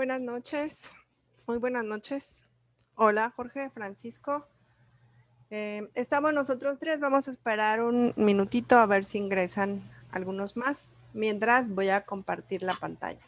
Buenas noches, muy buenas noches. Hola, Jorge, Francisco. Estamos nosotros tres, vamos a esperar un minutito a ver si ingresan algunos más. Mientras voy a compartir la pantalla.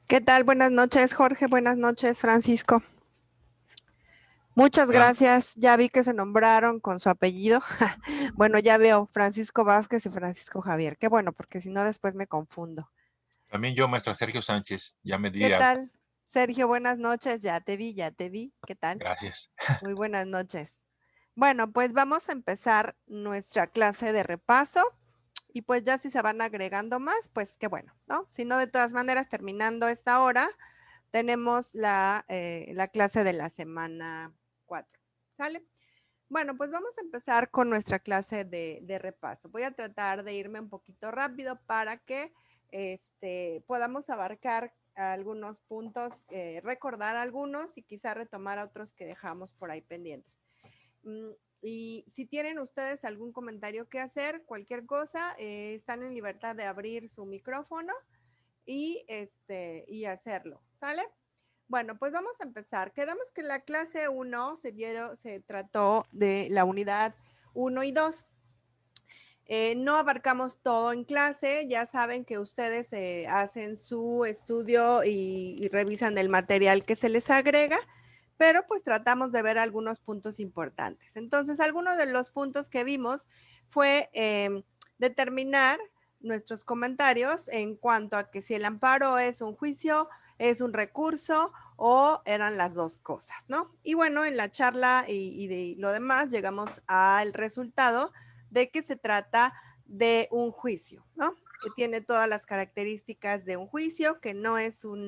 ¿Qué tal? Buenas noches, Jorge. Buenas noches, Francisco. Muchas gracias. Ya vi que se nombraron con su apellido. Bueno, ya veo Francisco Vázquez y Francisco Javier. Qué bueno, porque si no después me confundo. También yo, maestra Sergio Sánchez, ya me di ¿Qué de alta. tal? Sergio, buenas noches. Ya te vi, ya te vi. ¿Qué tal? Gracias. Muy buenas noches. Bueno, pues vamos a empezar nuestra clase de repaso y pues ya si se van agregando más, pues qué bueno, ¿no? Si no, de todas maneras, terminando esta hora, tenemos la clase de la semana 4, ¿sale? Bueno, pues vamos a empezar con nuestra clase de repaso. Voy a tratar de irme un poquito rápido para que podamos abarcar algunos puntos, recordar algunos y quizá retomar otros que dejamos por ahí pendientes. Y si tienen ustedes algún comentario que hacer, cualquier cosa, están en libertad de abrir su micrófono y hacerlo, ¿sale? Bueno, pues vamos a empezar. Quedamos que la clase 1 se trató de la unidad 1 y 2. No abarcamos todo en clase, ya saben que ustedes hacen su estudio y revisan el material que se les agrega, pero pues tratamos de ver algunos puntos importantes. Entonces, algunos de los puntos que vimos fue determinar nuestros comentarios en cuanto a que si el amparo es un juicio, es un recurso o eran las dos cosas, ¿no? Y bueno, en la charla y de lo demás llegamos al resultado de que se trata de un juicio, ¿no? Que tiene todas las características de un juicio, que no es un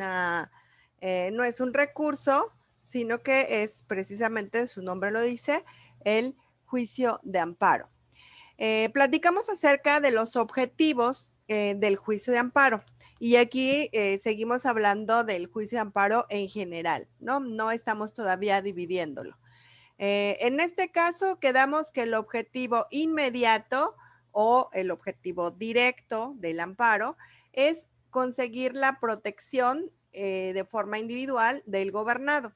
recurso, sino que es precisamente, su nombre lo dice, el juicio de amparo. Platicamos acerca de los objetivos del juicio de amparo y aquí seguimos hablando del juicio de amparo en general, ¿no? No estamos todavía dividiéndolo. En este caso, quedamos que el objetivo inmediato o el objetivo directo del amparo es conseguir la protección de forma individual del gobernado.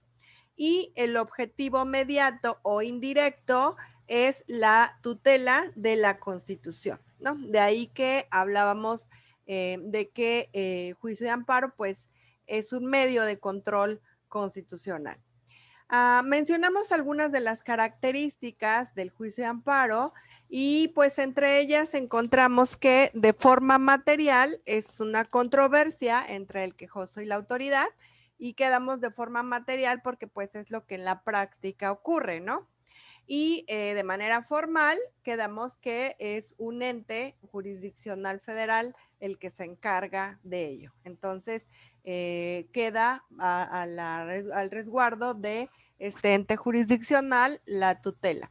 Y el objetivo mediato o indirecto es la tutela de la Constitución, ¿no? De ahí que hablábamos de que juicio de amparo, pues, es un medio de control constitucional. Mencionamos algunas de las características del juicio de amparo y pues entre ellas encontramos que de forma material es una controversia entre el quejoso y la autoridad y quedamos de forma material porque pues es lo que en la práctica ocurre, ¿no? Y de manera formal quedamos que es un ente jurisdiccional federal el que se encarga de ello. Entonces, queda al resguardo de este ente jurisdiccional la tutela.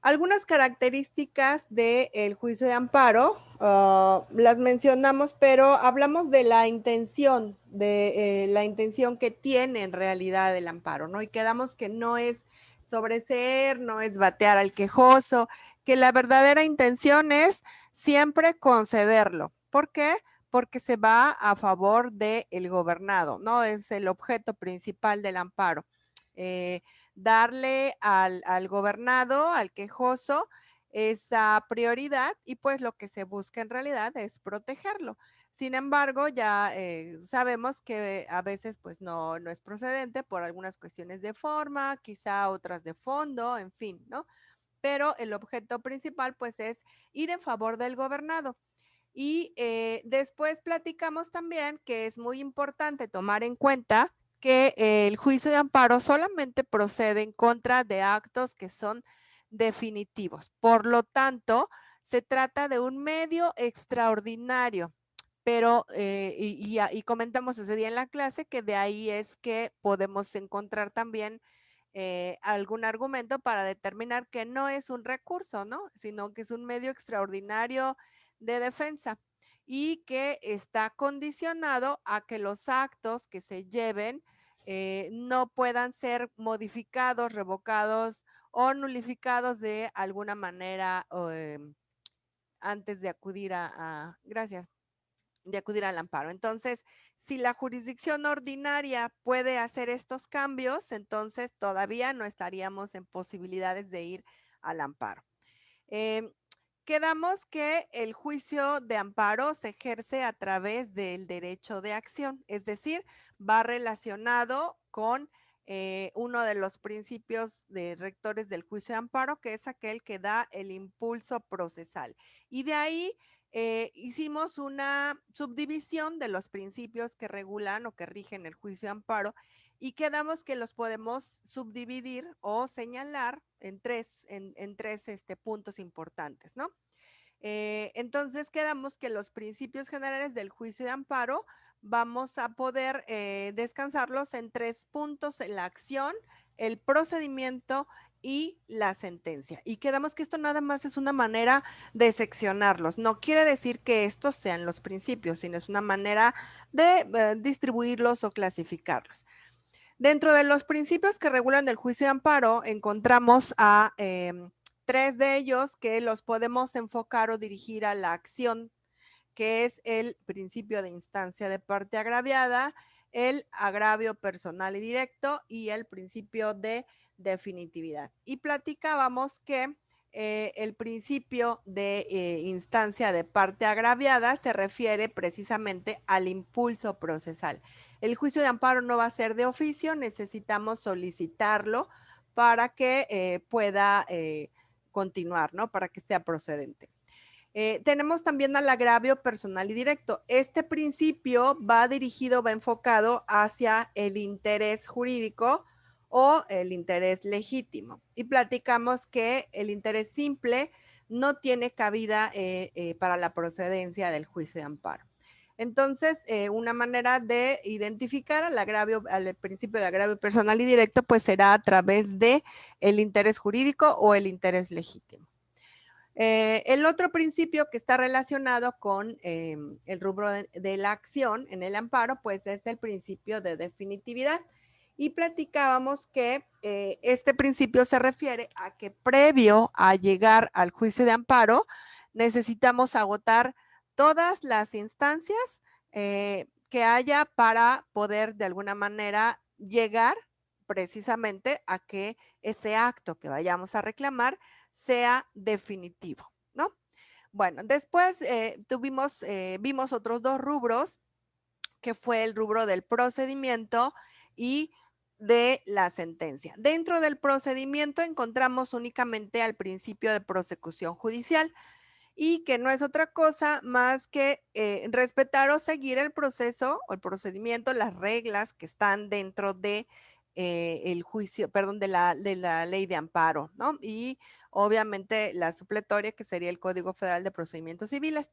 Algunas características del juicio de amparo las mencionamos, pero hablamos de la intención que tiene en realidad el amparo, ¿no? Y quedamos que no es sobreseer, no es batear al quejoso, que la verdadera intención es siempre concederlo. ¿Por qué? Porque se va a favor del gobernado, ¿no? Es el objeto principal del amparo. Darle al gobernado, al quejoso, esa prioridad y pues lo que se busca en realidad es protegerlo. Sin embargo, ya sabemos que a veces pues no es procedente por algunas cuestiones de forma, quizá otras de fondo, en fin, ¿no? Pero el objeto principal pues es ir en favor del gobernado. Y después platicamos también que es muy importante tomar en cuenta que el juicio de amparo solamente procede en contra de actos que son definitivos. Por lo tanto, se trata de un medio extraordinario, pero, y comentamos ese día en la clase que de ahí es que podemos encontrar también algún argumento para determinar que no es un recurso, ¿no? Sino que es un medio extraordinario de defensa y que está condicionado a que los actos que se lleven no puedan ser modificados, revocados o nulificados de alguna manera antes de acudir gracias, de acudir al amparo. Entonces, si la jurisdicción ordinaria puede hacer estos cambios, entonces todavía no estaríamos en posibilidades de ir al amparo. Quedamos que el juicio de amparo se ejerce a través del derecho de acción, es decir, va relacionado con uno de los principios rectores del juicio de amparo, que es aquel que da el impulso procesal. Y de ahí hicimos una subdivisión de los principios que regulan o que rigen el juicio de amparo y quedamos que los podemos subdividir o señalar en tres puntos importantes, ¿no? Entonces quedamos que los principios generales del juicio de amparo vamos a poder descansarlos en 3 puntos: la acción, el procedimiento y la sentencia. Y quedamos que esto nada más es una manera de seccionarlos. No quiere decir que estos sean los principios, sino es una manera de distribuirlos o clasificarlos. Dentro de los principios que regulan el juicio de amparo, encontramos a 3 de ellos que los podemos enfocar o dirigir a la acción, que es el principio de instancia de parte agraviada, el agravio personal y directo y el principio de definitividad. Y platicábamos que el principio de instancia de parte agraviada se refiere precisamente al impulso procesal. El juicio de amparo no va a ser de oficio, necesitamos solicitarlo para que pueda continuar, ¿no? Para que sea procedente. Tenemos también al agravio personal y directo. Este principio va dirigido, va enfocado hacia el interés jurídico o el interés legítimo. Y platicamos que el interés simple no tiene cabida para la procedencia del juicio de amparo. Entonces, una manera de identificar al principio de agravio personal y directo, pues será a través de el interés jurídico o el interés legítimo. El otro principio que está relacionado con el rubro de la acción en el amparo, pues es el principio de definitividad. Y platicábamos que este principio se refiere a que previo a llegar al juicio de amparo, necesitamos agotar todas las instancias que haya para poder de alguna manera llegar precisamente a que ese acto que vayamos a reclamar sea definitivo, ¿no? Bueno, después vimos otros 2 rubros, que fue el rubro del procedimiento y de la sentencia. Dentro del procedimiento encontramos únicamente al principio de prosecución judicial y que no es otra cosa más que respetar o seguir el proceso o el procedimiento, las reglas que están dentro de el juicio, perdón, de la ley de amparo, ¿no? Y obviamente la supletoria, que sería el Código Federal de Procedimientos Civiles.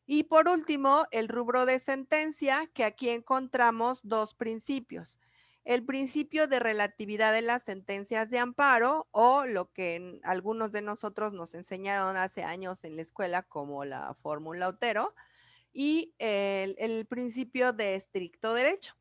Y por último, el rubro de sentencia, que aquí encontramos 2 principios. El principio de relatividad de las sentencias de amparo, o lo que algunos de nosotros nos enseñaron hace años en la escuela como la fórmula Otero, y el principio de estricto derecho,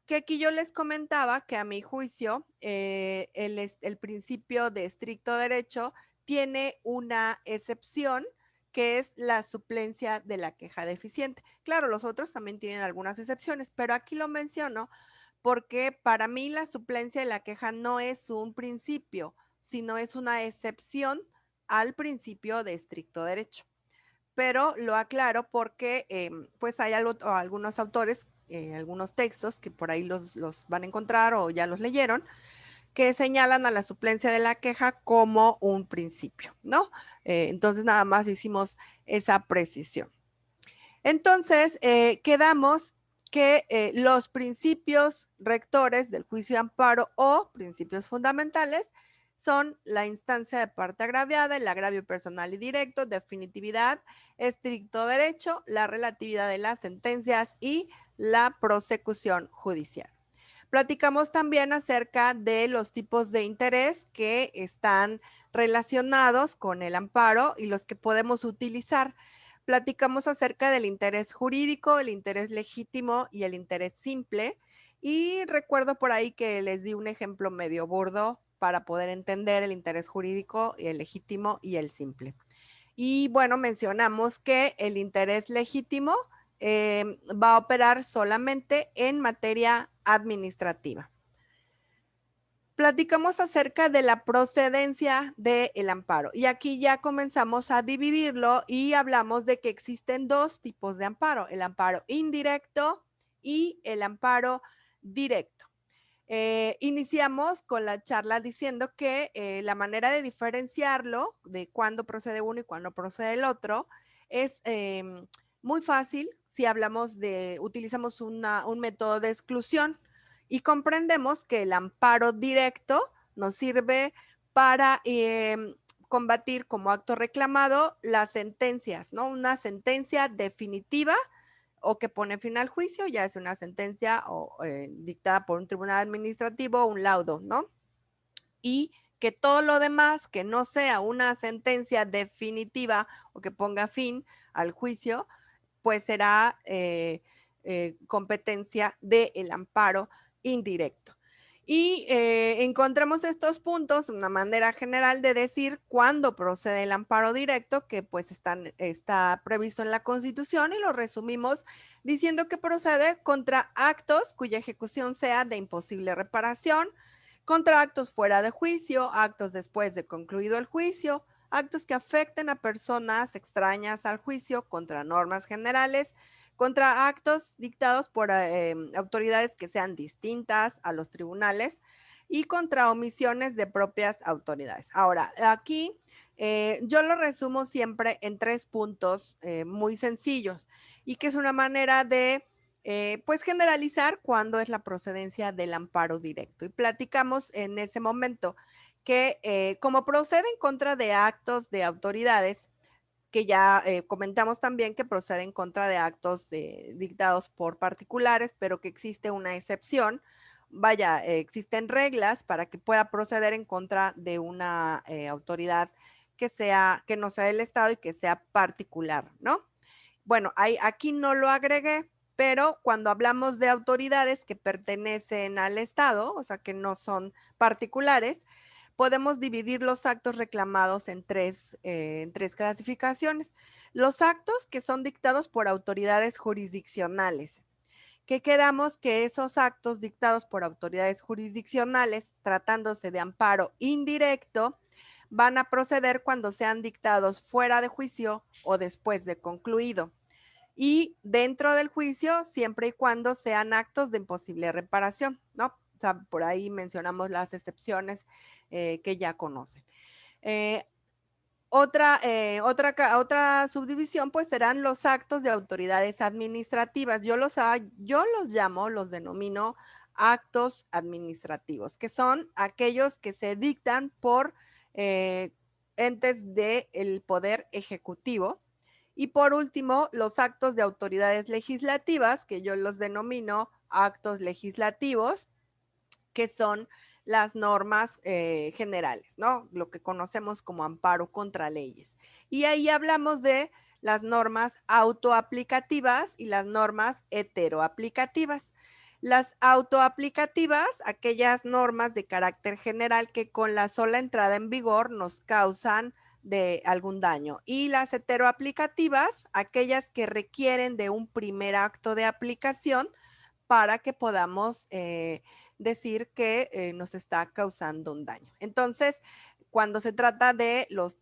que aquí yo les comentaba que a mi juicio el principio de estricto derecho tiene una excepción, que es la suplencia de la queja deficiente. Claro, los otros también tienen algunas excepciones, pero aquí lo menciono porque para mí la suplencia de la queja no es un principio, sino es una excepción al principio de estricto derecho. Pero lo aclaro porque pues hay algunos autores, algunos textos que por ahí los van a encontrar o ya los leyeron, que señalan a la suplencia de la queja como un principio, ¿no? Entonces nada más hicimos esa precisión. Entonces, quedamos que los principios rectores del juicio de amparo o principios fundamentales son la instancia de parte agraviada, el agravio personal y directo, definitividad, estricto derecho, la relatividad de las sentencias y la prosecución judicial. Platicamos también acerca de los tipos de interés que están relacionados con el amparo y los que podemos utilizar. Platicamos acerca del interés jurídico, el interés legítimo y el interés simple. Y recuerdo por ahí que les di un ejemplo medio burdo para poder entender el interés jurídico, el legítimo y el simple. Y bueno, mencionamos que el interés legítimo va a operar solamente en materia administrativa. Platicamos acerca de la procedencia del amparo y aquí ya comenzamos a dividirlo y hablamos de que existen dos tipos de amparo, el amparo indirecto y el amparo directo. Iniciamos con la charla diciendo que la manera de diferenciarlo, de cuándo procede uno y cuándo procede el otro, es muy fácil si utilizamos un método de exclusión y comprendemos que el amparo directo nos sirve para combatir como acto reclamado las sentencias, ¿no? Una sentencia definitiva o que pone fin al juicio, ya es una sentencia dictada por un tribunal administrativo o un laudo, ¿no? Y que todo lo demás, que no sea una sentencia definitiva o que ponga fin al juicio, pues será competencia del amparo indirecto. Y encontramos estos puntos, una manera general de decir cuándo procede el amparo directo, que pues está previsto en la Constitución y lo resumimos diciendo que procede contra actos cuya ejecución sea de imposible reparación, contra actos fuera de juicio, actos después de concluido el juicio, actos que afecten a personas extrañas al juicio, contra normas generales, contra actos dictados por autoridades que sean distintas a los tribunales y contra omisiones de propias autoridades. Ahora, aquí yo lo resumo siempre en 3 puntos muy sencillos y que es una manera de pues generalizar cuándo es la procedencia del amparo directo. Y platicamos en ese momento que como procede en contra de actos de autoridades, que ya comentamos también que procede en contra de actos dictados por particulares, pero que existe una excepción. Vaya, existen reglas para que pueda proceder en contra de una autoridad que no sea del Estado y que sea particular, ¿no? Bueno, aquí no lo agregué, pero cuando hablamos de autoridades que pertenecen al Estado, o sea, que no son particulares, podemos dividir los actos reclamados en tres clasificaciones. Los actos que son dictados por autoridades jurisdiccionales, que quedamos que esos actos dictados por autoridades jurisdiccionales, tratándose de amparo indirecto, van a proceder cuando sean dictados fuera de juicio o después de concluido. Y dentro del juicio, siempre y cuando sean actos de imposible reparación, ¿no? O sea, por ahí mencionamos las excepciones que ya conocen. Otra subdivisión, pues serán los actos de autoridades administrativas. Yo los llamo, los denomino actos administrativos, que son aquellos que se dictan por entes del Poder Ejecutivo. Y por último, los actos de autoridades legislativas, que yo los denomino actos legislativos, que son las normas generales, ¿no? Lo que conocemos como amparo contra leyes. Y ahí hablamos de las normas autoaplicativas y las normas heteroaplicativas. Las autoaplicativas, aquellas normas de carácter general que con la sola entrada en vigor nos causan de algún daño. Y las heteroaplicativas, aquellas que requieren de un primer acto de aplicación para que podamos decir que nos está causando un daño. Entonces, cuando se trata de los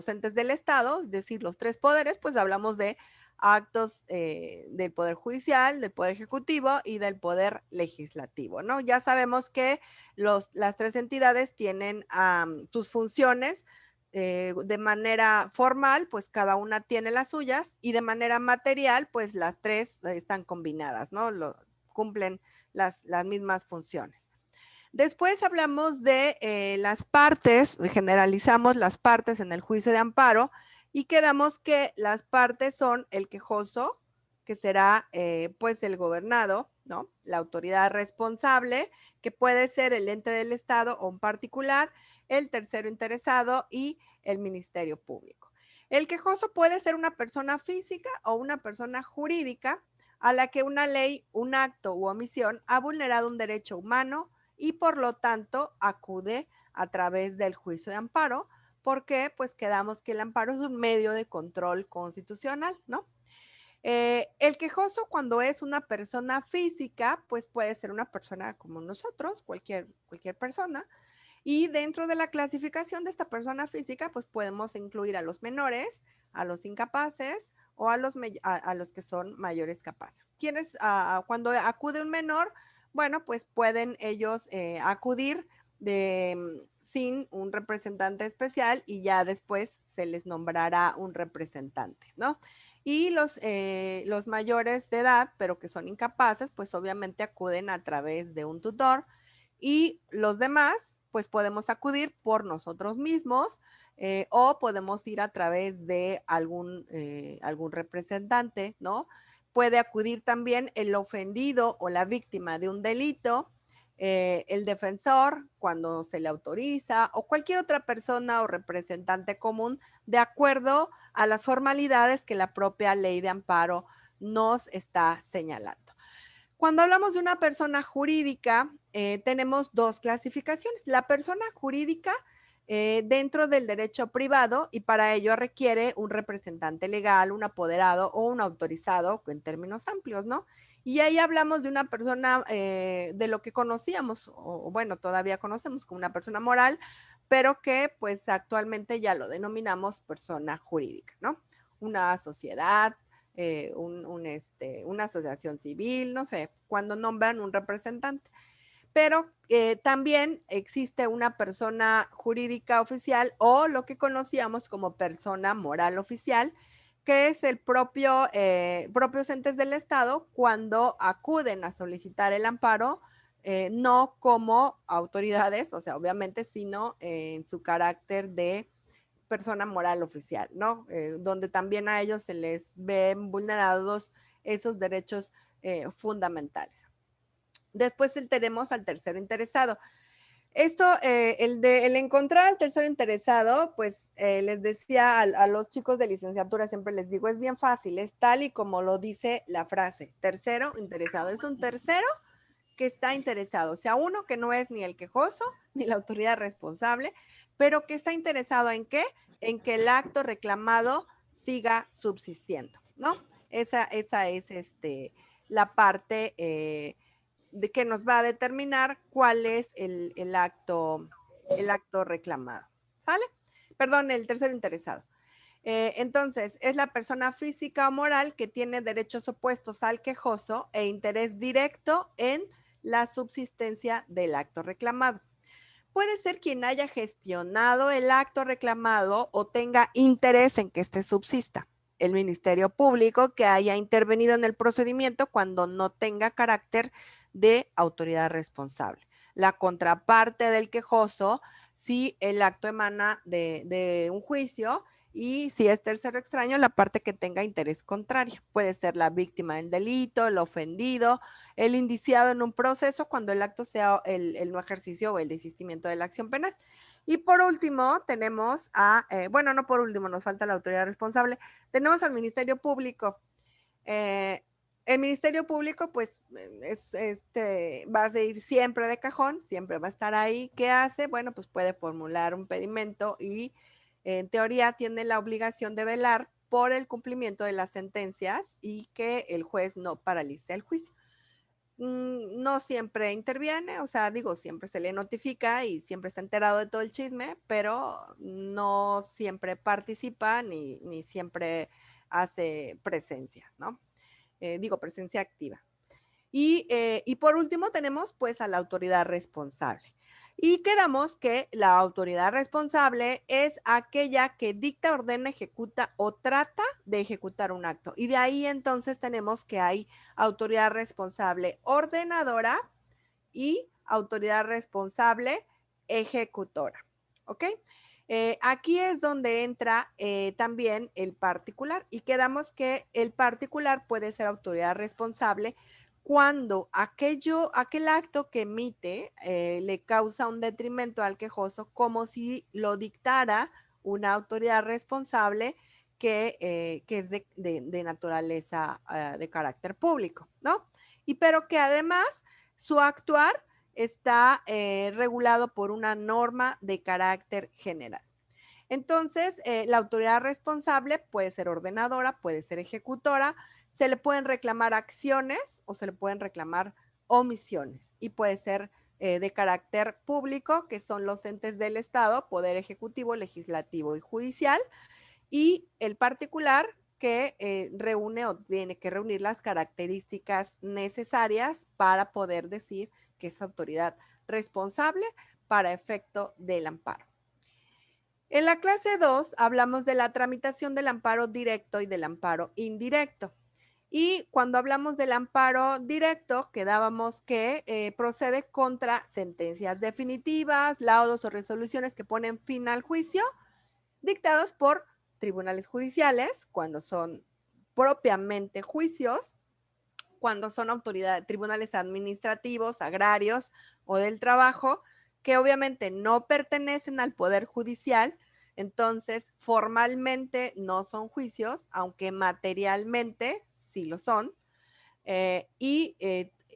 entes del Estado, es decir, los 3 poderes, pues hablamos de actos del Poder Judicial, del Poder Ejecutivo y del Poder Legislativo, ¿no? Ya sabemos que las 3 entidades tienen sus funciones de manera formal, pues cada una tiene las suyas y de manera material, pues las 3 están combinadas, ¿no? Cumplen las mismas funciones. Después hablamos de las partes, generalizamos las partes en el juicio de amparo y quedamos que las partes son el quejoso, que será pues el gobernado, ¿no? La autoridad responsable, que puede ser el ente del Estado o un particular, el tercero interesado y el Ministerio Público. El quejoso puede ser una persona física o una persona jurídica a la que una ley, un acto u omisión ha vulnerado un derecho humano y por lo tanto acude a través del juicio de amparo, porque pues quedamos que el amparo es un medio de control constitucional, ¿no? El quejoso cuando es una persona física, pues puede ser una persona como nosotros, cualquier persona, y dentro de la clasificación de esta persona física, pues podemos incluir a los menores, a los incapaces o a los que son mayores capaces. ¿Quiénes, cuando acude un menor? Bueno, pues pueden ellos acudir sin un representante especial y ya después se les nombrará un representante, ¿no? Y los mayores de edad, pero que son incapaces, pues obviamente acuden a través de un tutor y los demás, pues podemos acudir por nosotros mismos o podemos ir a través de algún representante, ¿no? Puede acudir también el ofendido o la víctima de un delito, el defensor cuando se le autoriza o cualquier otra persona o representante común de acuerdo a las formalidades que la propia ley de amparo nos está señalando. Cuando hablamos de una persona jurídica, tenemos dos clasificaciones. La persona jurídica dentro del derecho privado y para ello requiere un representante legal, un apoderado o un autorizado en términos amplios, ¿no? Y ahí hablamos de una persona de lo que conocíamos, o bueno, todavía conocemos como una persona moral, pero que pues actualmente ya lo denominamos persona jurídica, ¿no? Una sociedad, una asociación civil, no sé, cuando nombran un representante. Pero también existe una persona jurídica oficial o lo que conocíamos como persona moral oficial, que es el propios entes del Estado cuando acuden a solicitar el amparo, no como autoridades, o sea, obviamente, sino en su carácter de persona moral oficial, ¿no? Donde también a ellos se les ven vulnerados esos derechos fundamentales. Después tenemos al tercero interesado. Esto, el encontrar al tercero interesado, pues les decía a los chicos de licenciatura, siempre les digo, es bien fácil, es tal y como lo dice la frase, tercero interesado. Es un tercero que está interesado, o sea, uno que no es ni el quejoso ni la autoridad responsable, pero que está interesado en qué? En que el acto reclamado siga subsistiendo, ¿no? Esa es la parte de que nos va a determinar cuál es el acto reclamado, ¿sale? Perdón, el tercero interesado. Entonces, es la persona física o moral que tiene derechos opuestos al quejoso e interés directo en la subsistencia del acto reclamado. Puede ser quien haya gestionado el acto reclamado o tenga interés en que éste subsista. El Ministerio Público que haya intervenido en el procedimiento cuando no tenga carácter de autoridad responsable. La contraparte del quejoso, si el acto emana de un juicio y si es tercero extraño, la parte que tenga interés contrario. Puede ser la víctima del delito, el ofendido, el indiciado en un proceso cuando el acto sea el no ejercicio o el desistimiento de la acción penal. Y por último, tenemos bueno, no por último, nos falta la autoridad responsable, tenemos al Ministerio Público. El Ministerio Público, pues, va a ir siempre de cajón, siempre va a estar ahí. ¿Qué hace? Bueno, pues puede formular un pedimento y en teoría tiene la obligación de velar por el cumplimiento de las sentencias y que el juez no paralice el juicio. No siempre interviene, o sea, digo, siempre se le notifica y siempre está enterado de todo el chisme, pero no siempre participa ni siempre hace presencia, ¿no? Digo, presencia activa. Y por último tenemos pues a la autoridad responsable. Y quedamos que la autoridad responsable es aquella que dicta, ordena, ejecuta o trata de ejecutar un acto. Y de ahí entonces tenemos que hay autoridad responsable ordenadora y autoridad responsable ejecutora. ¿Ok? Aquí es donde entra también el particular y quedamos que el particular puede ser autoridad responsable cuando aquel acto que emite le causa un detrimento al quejoso como si lo dictara una autoridad responsable que es de naturaleza de carácter público, ¿no? Y pero que además su actuar está regulado por una norma de carácter general. Entonces, la autoridad responsable puede ser ordenadora, puede ser ejecutora, se le pueden reclamar acciones o se le pueden reclamar omisiones y puede ser de carácter público, que son los entes del Estado, poder ejecutivo, legislativo y judicial, y el particular que reúne o tiene que reunir las características necesarias para poder decir que es autoridad responsable para efecto del amparo. En la clase 2 hablamos de la tramitación del amparo directo y del amparo indirecto. Y cuando hablamos del amparo directo, quedábamos que procede contra sentencias definitivas, laudos o resoluciones que ponen fin al juicio, dictados por tribunales judiciales, cuando son propiamente juicios, cuando son tribunales administrativos, agrarios o del trabajo, que obviamente no pertenecen al Poder Judicial, entonces formalmente no son juicios, aunque materialmente sí lo son, y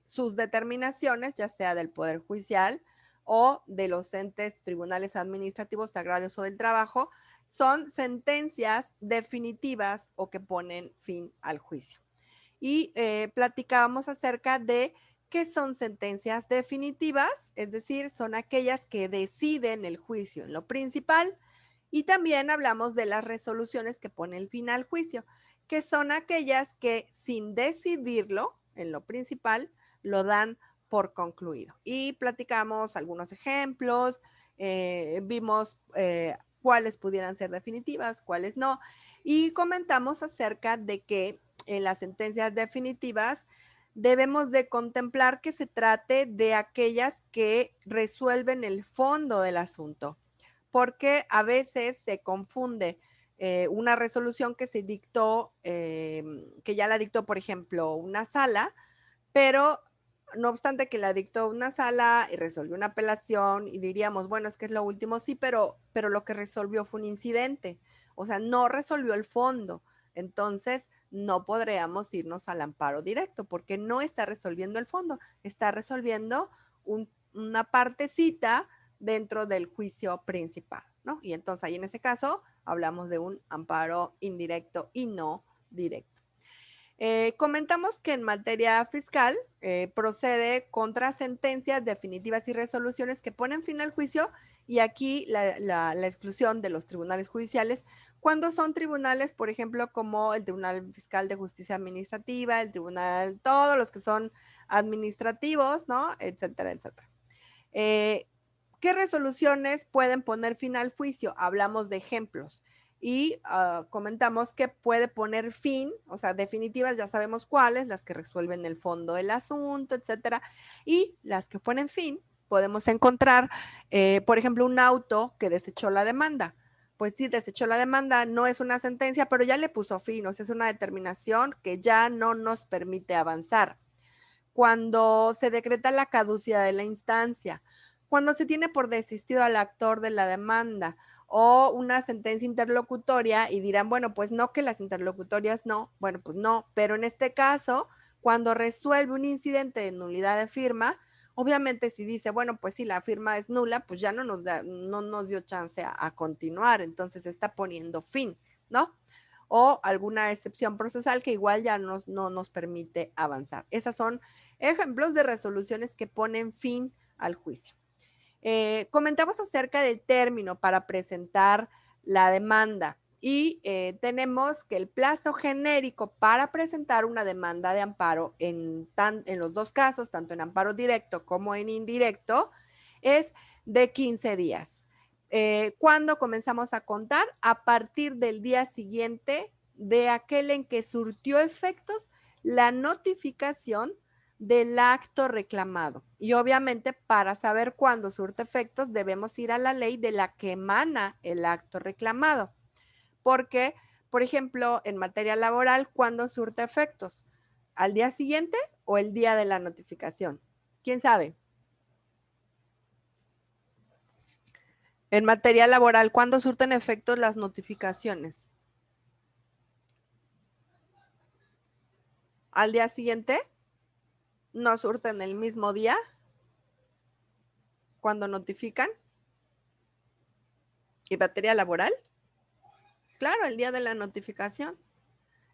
sus determinaciones, ya sea del Poder Judicial o de los entes tribunales administrativos, agrarios o del trabajo, son sentencias definitivas o que ponen fin al juicio. Y platicábamos acerca de qué son sentencias definitivas, es decir, son aquellas que deciden el juicio en lo principal, y también hablamos de las resoluciones que ponen el fin al juicio, que son aquellas que sin decidirlo en lo principal, lo dan por concluido. Y platicamos algunos ejemplos, vimos cuáles pudieran ser definitivas, cuáles no, y comentamos acerca de que en las sentencias definitivas debemos de contemplar que se trate de aquellas que resuelven el fondo del asunto, porque a veces se confunde una resolución que se dictó, que ya la dictó, por ejemplo, una sala, pero no obstante que la dictó una sala y resolvió una apelación y diríamos, bueno, es que es lo último, sí, pero lo que resolvió fue un incidente, o sea, no resolvió el fondo. Entonces, no podríamos irnos al amparo directo porque no está resolviendo el fondo, está resolviendo una partecita dentro del juicio principal, ¿no? Y entonces ahí en ese caso hablamos de un amparo indirecto y no directo. Comentamos que en materia fiscal procede contra sentencias definitivas y resoluciones que ponen fin al juicio y aquí la exclusión de los tribunales judiciales cuando son tribunales, por ejemplo, como el Tribunal Fiscal de Justicia Administrativa, el tribunal, todos los que son administrativos, ¿no? Etcétera, etcétera. ¿Qué resoluciones pueden poner fin al juicio? Hablamos de ejemplos y comentamos que puede poner fin, o sea, definitivas ya sabemos cuáles, las que resuelven el fondo del asunto, etcétera, y las que ponen fin, podemos encontrar, por ejemplo, un auto que desechó la demanda. Pues sí, desechó la demanda, no es una sentencia, pero ya le puso fin, o sea, es una determinación que ya no nos permite avanzar. Cuando se decreta la caducidad de la instancia, cuando se tiene por desistido al actor de la demanda o una sentencia interlocutoria y dirán, bueno, pues no que las interlocutorias no, bueno, pues no, pero en este caso, cuando resuelve un incidente de nulidad de firma, obviamente si dice, bueno, pues si la firma es nula, pues ya no nos dio chance a continuar, entonces está poniendo fin, ¿no? O alguna excepción procesal que igual ya no nos permite avanzar. Esas son ejemplos de resoluciones que ponen fin al juicio. Comentamos acerca del término para presentar la demanda y tenemos que el plazo genérico para presentar una demanda de amparo en los dos casos, tanto en amparo directo como en indirecto, es de 15 días. ¿Cuándo comenzamos a contar? A partir del día siguiente de aquel en que surtió efectos la notificación del acto reclamado. Y obviamente para saber cuándo surte efectos debemos ir a la ley de la que emana el acto reclamado. Porque, por ejemplo, en materia laboral, ¿cuándo surte efectos? ¿Al día siguiente o el día de la notificación? ¿Quién sabe? En materia laboral, ¿cuándo surten efectos las notificaciones? ¿Al día siguiente? ¿No surten el mismo día cuando notifican? ¿Y materia laboral? Claro, el día de la notificación.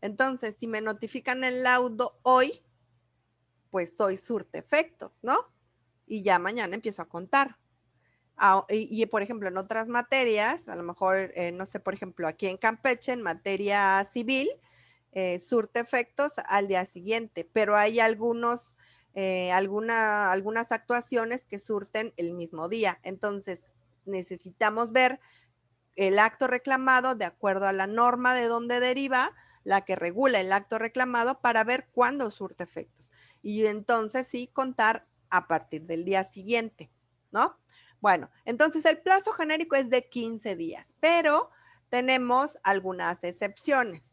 Entonces, si me notifican el laudo hoy, pues hoy surte efectos, ¿no? Y ya mañana empiezo a contar. Por ejemplo, en otras materias, a lo mejor, no sé, por ejemplo, aquí en Campeche, en materia civil, surte efectos al día siguiente, pero hay algunas actuaciones que surten el mismo día. Entonces, necesitamos ver el acto reclamado de acuerdo a la norma de donde deriva, la que regula el acto reclamado, para ver cuándo surte efectos. Y entonces sí contar a partir del día siguiente, ¿no? Bueno, entonces el plazo genérico es de 15 días, pero tenemos algunas excepciones.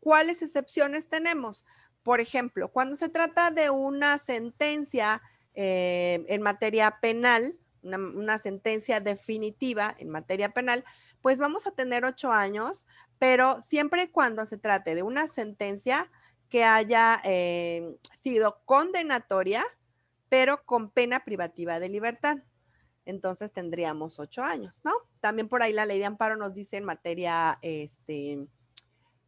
¿Cuáles excepciones tenemos? Por ejemplo, cuando se trata de una sentencia en materia penal, una sentencia definitiva en materia penal, pues vamos a tener 8 años, pero siempre y cuando se trate de una sentencia que haya sido condenatoria, pero con pena privativa de libertad. Entonces tendríamos 8 años, ¿no? También por ahí la ley de amparo nos dice en materia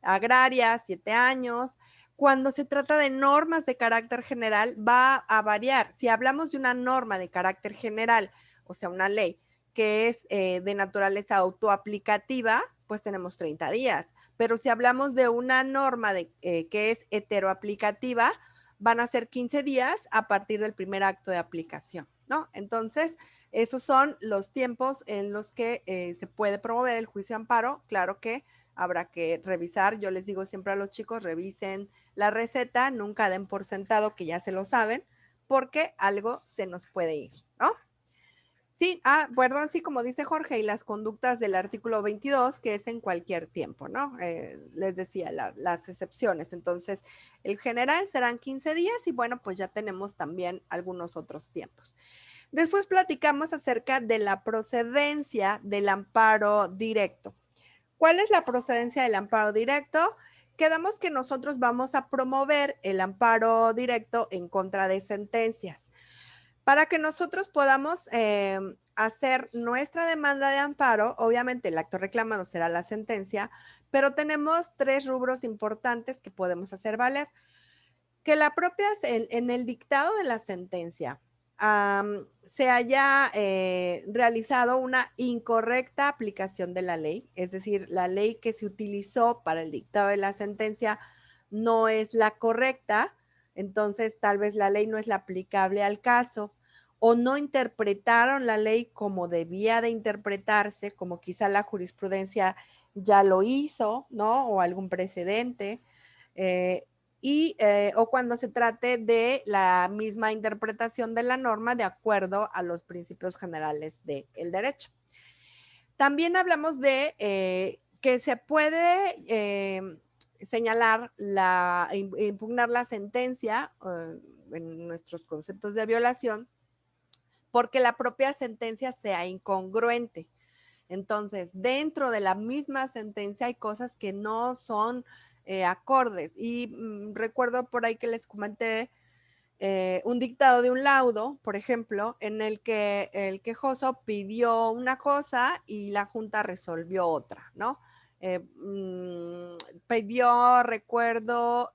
agraria, 7 años. Cuando se trata de normas de carácter general, va a variar. Si hablamos de una norma de carácter general, o sea, una ley que es de naturaleza autoaplicativa, pues tenemos 30 días. Pero si hablamos de una norma que es heteroaplicativa, van a ser 15 días a partir del primer acto de aplicación, ¿no? Entonces, esos son los tiempos en los que se puede promover el juicio de amparo. Claro que habrá que revisar. Yo les digo siempre a los chicos, revisen la receta, nunca den por sentado que ya se lo saben, porque algo se nos puede ir, ¿no? Sí, perdón, sí, como dice Jorge, y las conductas del artículo 22, que es en cualquier tiempo, ¿no? Les decía, las excepciones. Entonces, el general serán 15 días y bueno, pues ya tenemos también algunos otros tiempos. Después platicamos acerca de la procedencia del amparo directo. ¿Cuál es la procedencia del amparo directo? Quedamos que nosotros vamos a promover el amparo directo en contra de sentencias. Para que nosotros podamos hacer nuestra demanda de amparo, obviamente el acto reclamado será la sentencia, pero tenemos 3 rubros importantes que podemos hacer valer. Que la propia, en el dictado de la sentencia, se haya realizado una incorrecta aplicación de la ley, es decir, la ley que se utilizó para el dictado de la sentencia no es la correcta, entonces tal vez la ley no es la aplicable al caso, o no interpretaron la ley como debía de interpretarse, como quizá la jurisprudencia ya lo hizo, ¿no? O algún precedente. O cuando se trate de la misma interpretación de la norma de acuerdo a los principios generales del derecho. También hablamos de que se puede señalar, impugnar la sentencia en nuestros conceptos de violación porque la propia sentencia sea incongruente. Entonces, dentro de la misma sentencia hay cosas que no son acordes. Y recuerdo por ahí que les comenté un dictado de un laudo, por ejemplo, en el que el quejoso pidió una cosa y la Junta resolvió otra, ¿no? Pidió, recuerdo,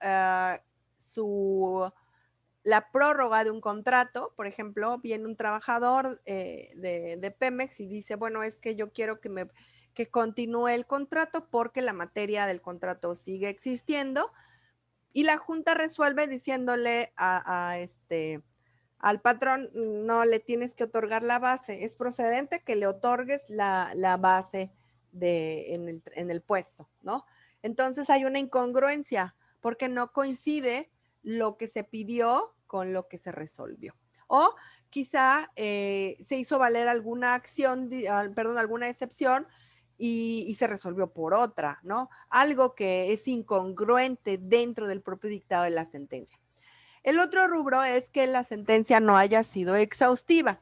la prórroga de un contrato. Por ejemplo, viene un trabajador de Pemex y dice, bueno, es que yo quiero que continúe el contrato porque la materia del contrato sigue existiendo, y la Junta resuelve diciéndole al patrón, no le tienes que otorgar la base, es procedente que le otorgues la base en el puesto, ¿no? Entonces hay una incongruencia porque no coincide lo que se pidió con lo que se resolvió. O quizá se hizo valer alguna acción, perdón, alguna excepción y se resolvió por otra, ¿no? Algo que es incongruente dentro del propio dictado de la sentencia. El otro rubro es que la sentencia no haya sido exhaustiva.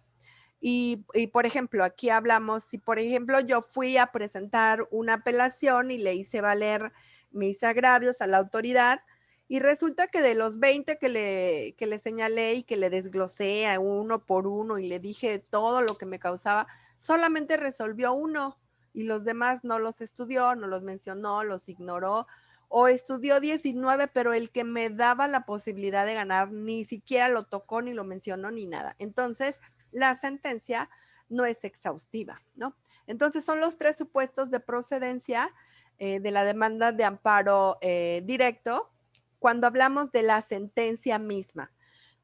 Por ejemplo, aquí hablamos, si por ejemplo yo fui a presentar una apelación y le hice valer mis agravios a la autoridad y resulta que de los 20 que le señalé y que le desglosé a uno por uno y le dije todo lo que me causaba, solamente resolvió uno y los demás no los estudió, no los mencionó, los ignoró o estudió 19, pero el que me daba la posibilidad de ganar ni siquiera lo tocó, ni lo mencionó, ni nada. Entonces, la sentencia no es exhaustiva, ¿no? Entonces, son los 3 supuestos de procedencia de la demanda de amparo directo cuando hablamos de la sentencia misma.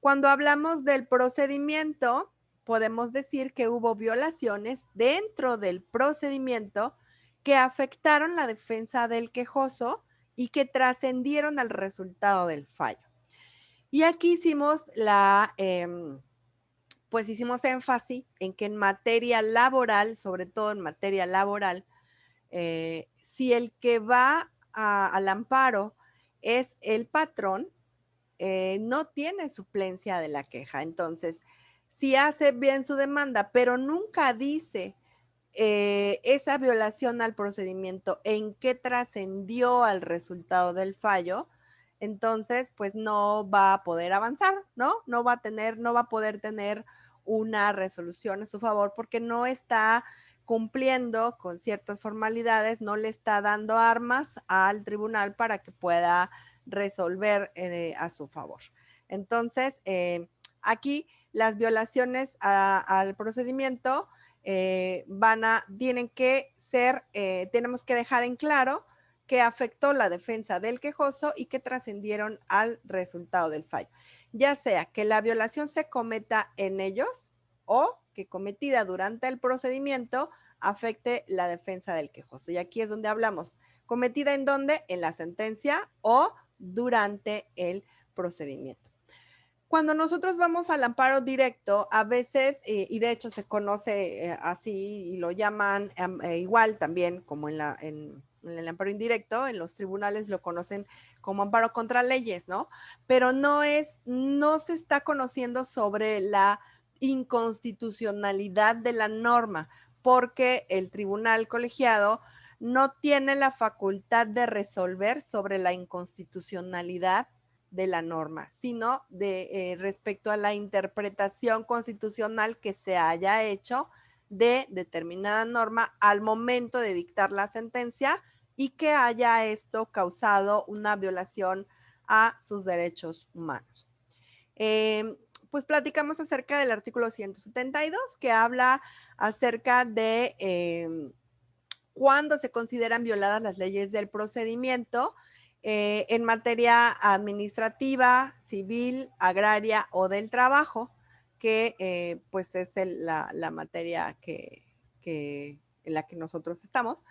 Cuando hablamos del procedimiento, podemos decir que hubo violaciones dentro del procedimiento que afectaron la defensa del quejoso y que trascendieron al resultado del fallo. Y aquí hicimos pues hicimos énfasis en que en materia laboral, sobre todo en materia laboral, si el que va al amparo es el patrón, no tiene suplencia de la queja. Entonces, si hace bien su demanda, pero nunca dice esa violación al procedimiento en qué trascendió al resultado del fallo, entonces pues no va a poder avanzar, ¿no? No va a poder tener una resolución a su favor porque no está cumpliendo con ciertas formalidades, no le está dando armas al tribunal para que pueda resolver a su favor. Entonces, aquí las violaciones al procedimiento tienen que ser, tenemos que dejar en claro que afectó la defensa del quejoso y que trascendieron al resultado del fallo, ya sea que la violación se cometa en ellos o que cometida durante el procedimiento afecte la defensa del quejoso. Y aquí es donde hablamos, cometida en dónde, en la sentencia o durante el procedimiento. Cuando nosotros vamos al amparo directo, a veces, y de hecho se conoce así y lo llaman igual también como en el amparo indirecto, en los tribunales lo conocen como amparo contra leyes, ¿no? Pero no se está conociendo sobre la inconstitucionalidad de la norma, porque el tribunal colegiado no tiene la facultad de resolver sobre la inconstitucionalidad de la norma, sino de respecto a la interpretación constitucional que se haya hecho de determinada norma al momento de dictar la sentencia y que haya esto causado una violación a sus derechos humanos. Pues platicamos acerca del artículo 172 que habla acerca de cuándo se consideran violadas las leyes del procedimiento en materia administrativa, civil, agraria o del trabajo, que pues es la materia en la que nosotros estamos.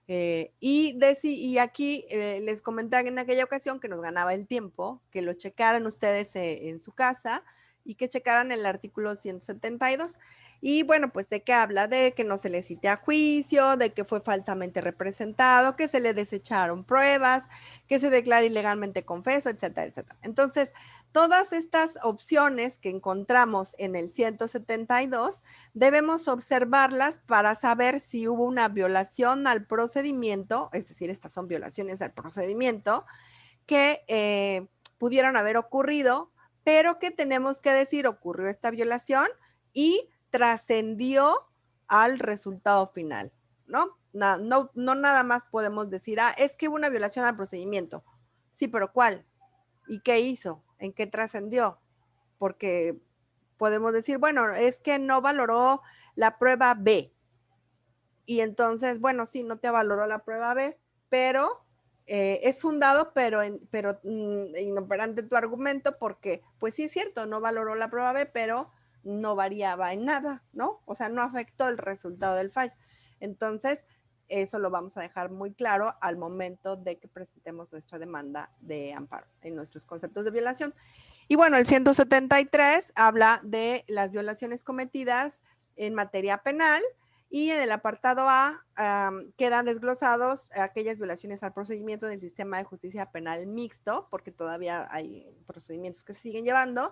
Y aquí les comentaba en aquella ocasión que nos ganaba el tiempo, que lo checaran ustedes en su casa y que checaran el artículo 172. Y bueno, pues de qué habla, de que no se le cite a juicio, de que fue falsamente representado, que se le desecharon pruebas, que se declara ilegalmente confeso, etcétera, etcétera. Entonces, todas estas opciones que encontramos en el 172 debemos observarlas para saber si hubo una violación al procedimiento, es decir, estas son violaciones al procedimiento, que pudieron haber ocurrido, pero que tenemos que decir ocurrió esta violación y trascendió al resultado final, ¿no? No nada más podemos decir, es que hubo una violación al procedimiento. Sí, pero ¿cuál? ¿Y qué hizo? ¿En qué trascendió? Porque podemos decir, bueno, es que no valoró la prueba B. Y entonces, bueno, sí, no te valoró la prueba B, pero es fundado, pero inoperante tu argumento porque, pues sí es cierto, no valoró la prueba B, pero no variaba en nada, ¿no? O sea, no afectó el resultado del fallo. Entonces, eso lo vamos a dejar muy claro al momento de que presentemos nuestra demanda de amparo en nuestros conceptos de violación. Y bueno, el 173 habla de las violaciones cometidas en materia penal y en el apartado A quedan desglosados aquellas violaciones al procedimiento del sistema de justicia penal mixto, porque todavía hay procedimientos que se siguen llevando.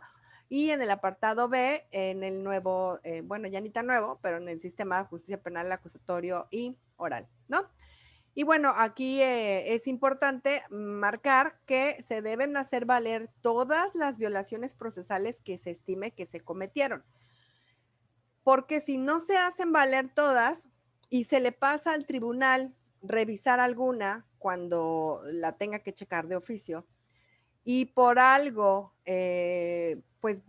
Y en el apartado B, en el nuevo, bueno, ya ni tan nuevo, pero en el sistema de justicia penal acusatorio y oral, ¿no? Y bueno, aquí es importante marcar que se deben hacer valer todas las violaciones procesales que se estime que se cometieron. Porque si no se hacen valer todas y se le pasa al tribunal revisar alguna cuando la tenga que checar de oficio y por algo, pues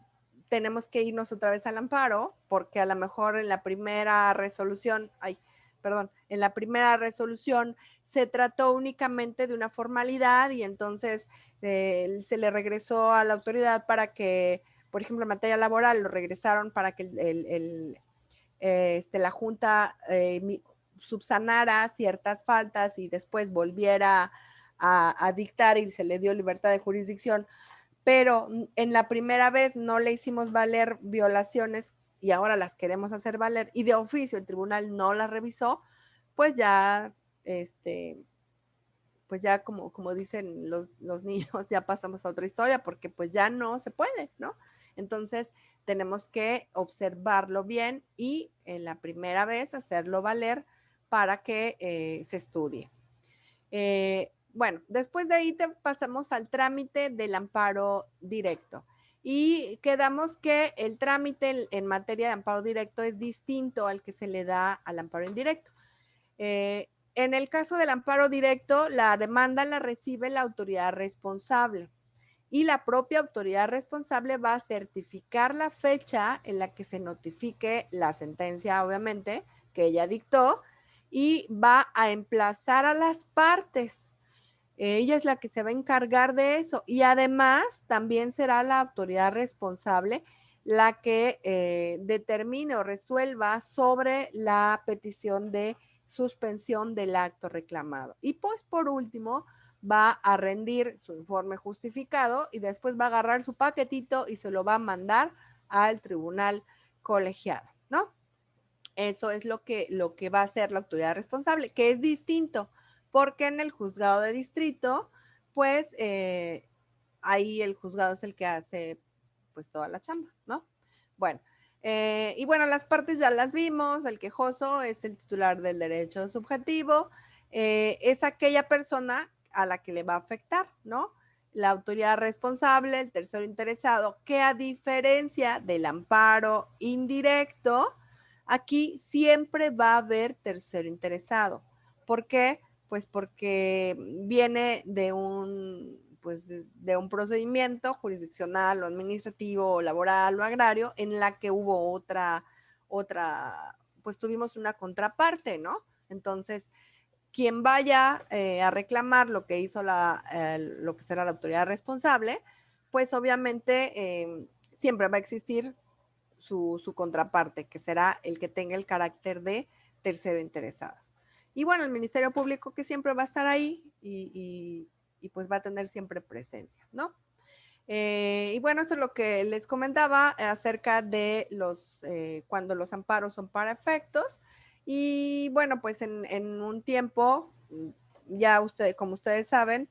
tenemos que irnos otra vez al amparo, porque a lo mejor en la primera resolución, en la primera resolución se trató únicamente de una formalidad y entonces se le regresó a la autoridad para que, por ejemplo, en materia laboral, lo regresaron para que la Junta subsanara ciertas faltas y después volviera a dictar y se le dio libertad de jurisdicción, pero en la primera vez no le hicimos valer violaciones y ahora las queremos hacer valer y de oficio el tribunal no las revisó, pues ya, pues ya como dicen los niños, ya pasamos a otra historia porque pues ya no se puede, ¿no? Entonces tenemos que observarlo bien y en la primera vez hacerlo valer para que se estudie. Bueno, después de ahí pasamos al trámite del amparo directo y quedamos que el trámite en materia de amparo directo es distinto al que se le da al amparo indirecto. En el caso del amparo directo, la demanda la recibe la autoridad responsable y la propia autoridad responsable va a certificar la fecha en la que se notifique la sentencia, obviamente, que ella dictó y va a emplazar a las partes. Ella es la que se va a encargar de eso y además también será la autoridad responsable la que determine o resuelva sobre la petición de suspensión del acto reclamado. Y pues por último va a rendir su informe justificado y después va a agarrar su paquetito y se lo va a mandar al tribunal colegiado, ¿no? Eso es lo que va a hacer la autoridad responsable, que es distinto, porque en el juzgado de distrito, pues ahí el juzgado es el que hace pues toda la chamba, ¿no? Bueno, y bueno, las partes ya las vimos, el quejoso es el titular del derecho subjetivo, es aquella persona a la que le va a afectar, ¿no? La autoridad responsable, el tercero interesado, que a diferencia del amparo indirecto, aquí siempre va a haber tercero interesado. ¿Por qué? Pues porque viene de un procedimiento jurisdiccional o administrativo o laboral o agrario en la que hubo otra, pues tuvimos una contraparte, ¿no? Entonces, quien vaya a reclamar lo que hizo lo que será la autoridad responsable, pues obviamente siempre va a existir su contraparte, que será el que tenga el carácter de tercero interesado. Y bueno, el Ministerio Público que siempre va a estar ahí y pues va a tener siempre presencia, ¿no? Y bueno, eso es lo que les comentaba acerca de cuando los amparos son para efectos. Y bueno, pues en un tiempo, ya como ustedes saben,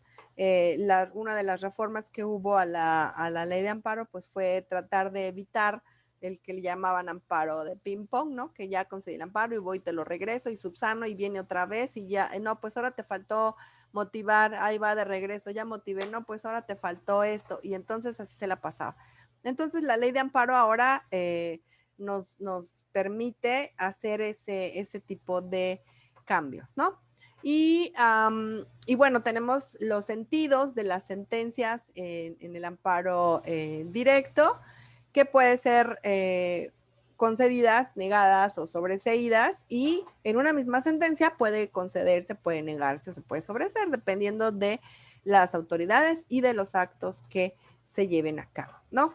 una de las reformas que hubo a la ley de amparo, pues fue tratar de evitar el que le llamaban amparo de ping pong, ¿no? Que ya conseguí el amparo y voy y te lo regreso y subsano y viene otra vez y ya, no, pues ahora te faltó motivar, ahí va de regreso, ya motivé, no, pues ahora te faltó esto y entonces así se la pasaba. Entonces la ley de amparo ahora nos permite hacer ese tipo de cambios, ¿no? Y bueno, tenemos los sentidos de las sentencias en el amparo directo, que puede ser concedidas, negadas o sobreseídas, y en una misma sentencia puede concederse, puede negarse o se puede sobreseer, dependiendo de las autoridades y de los actos que se lleven a cabo, ¿no?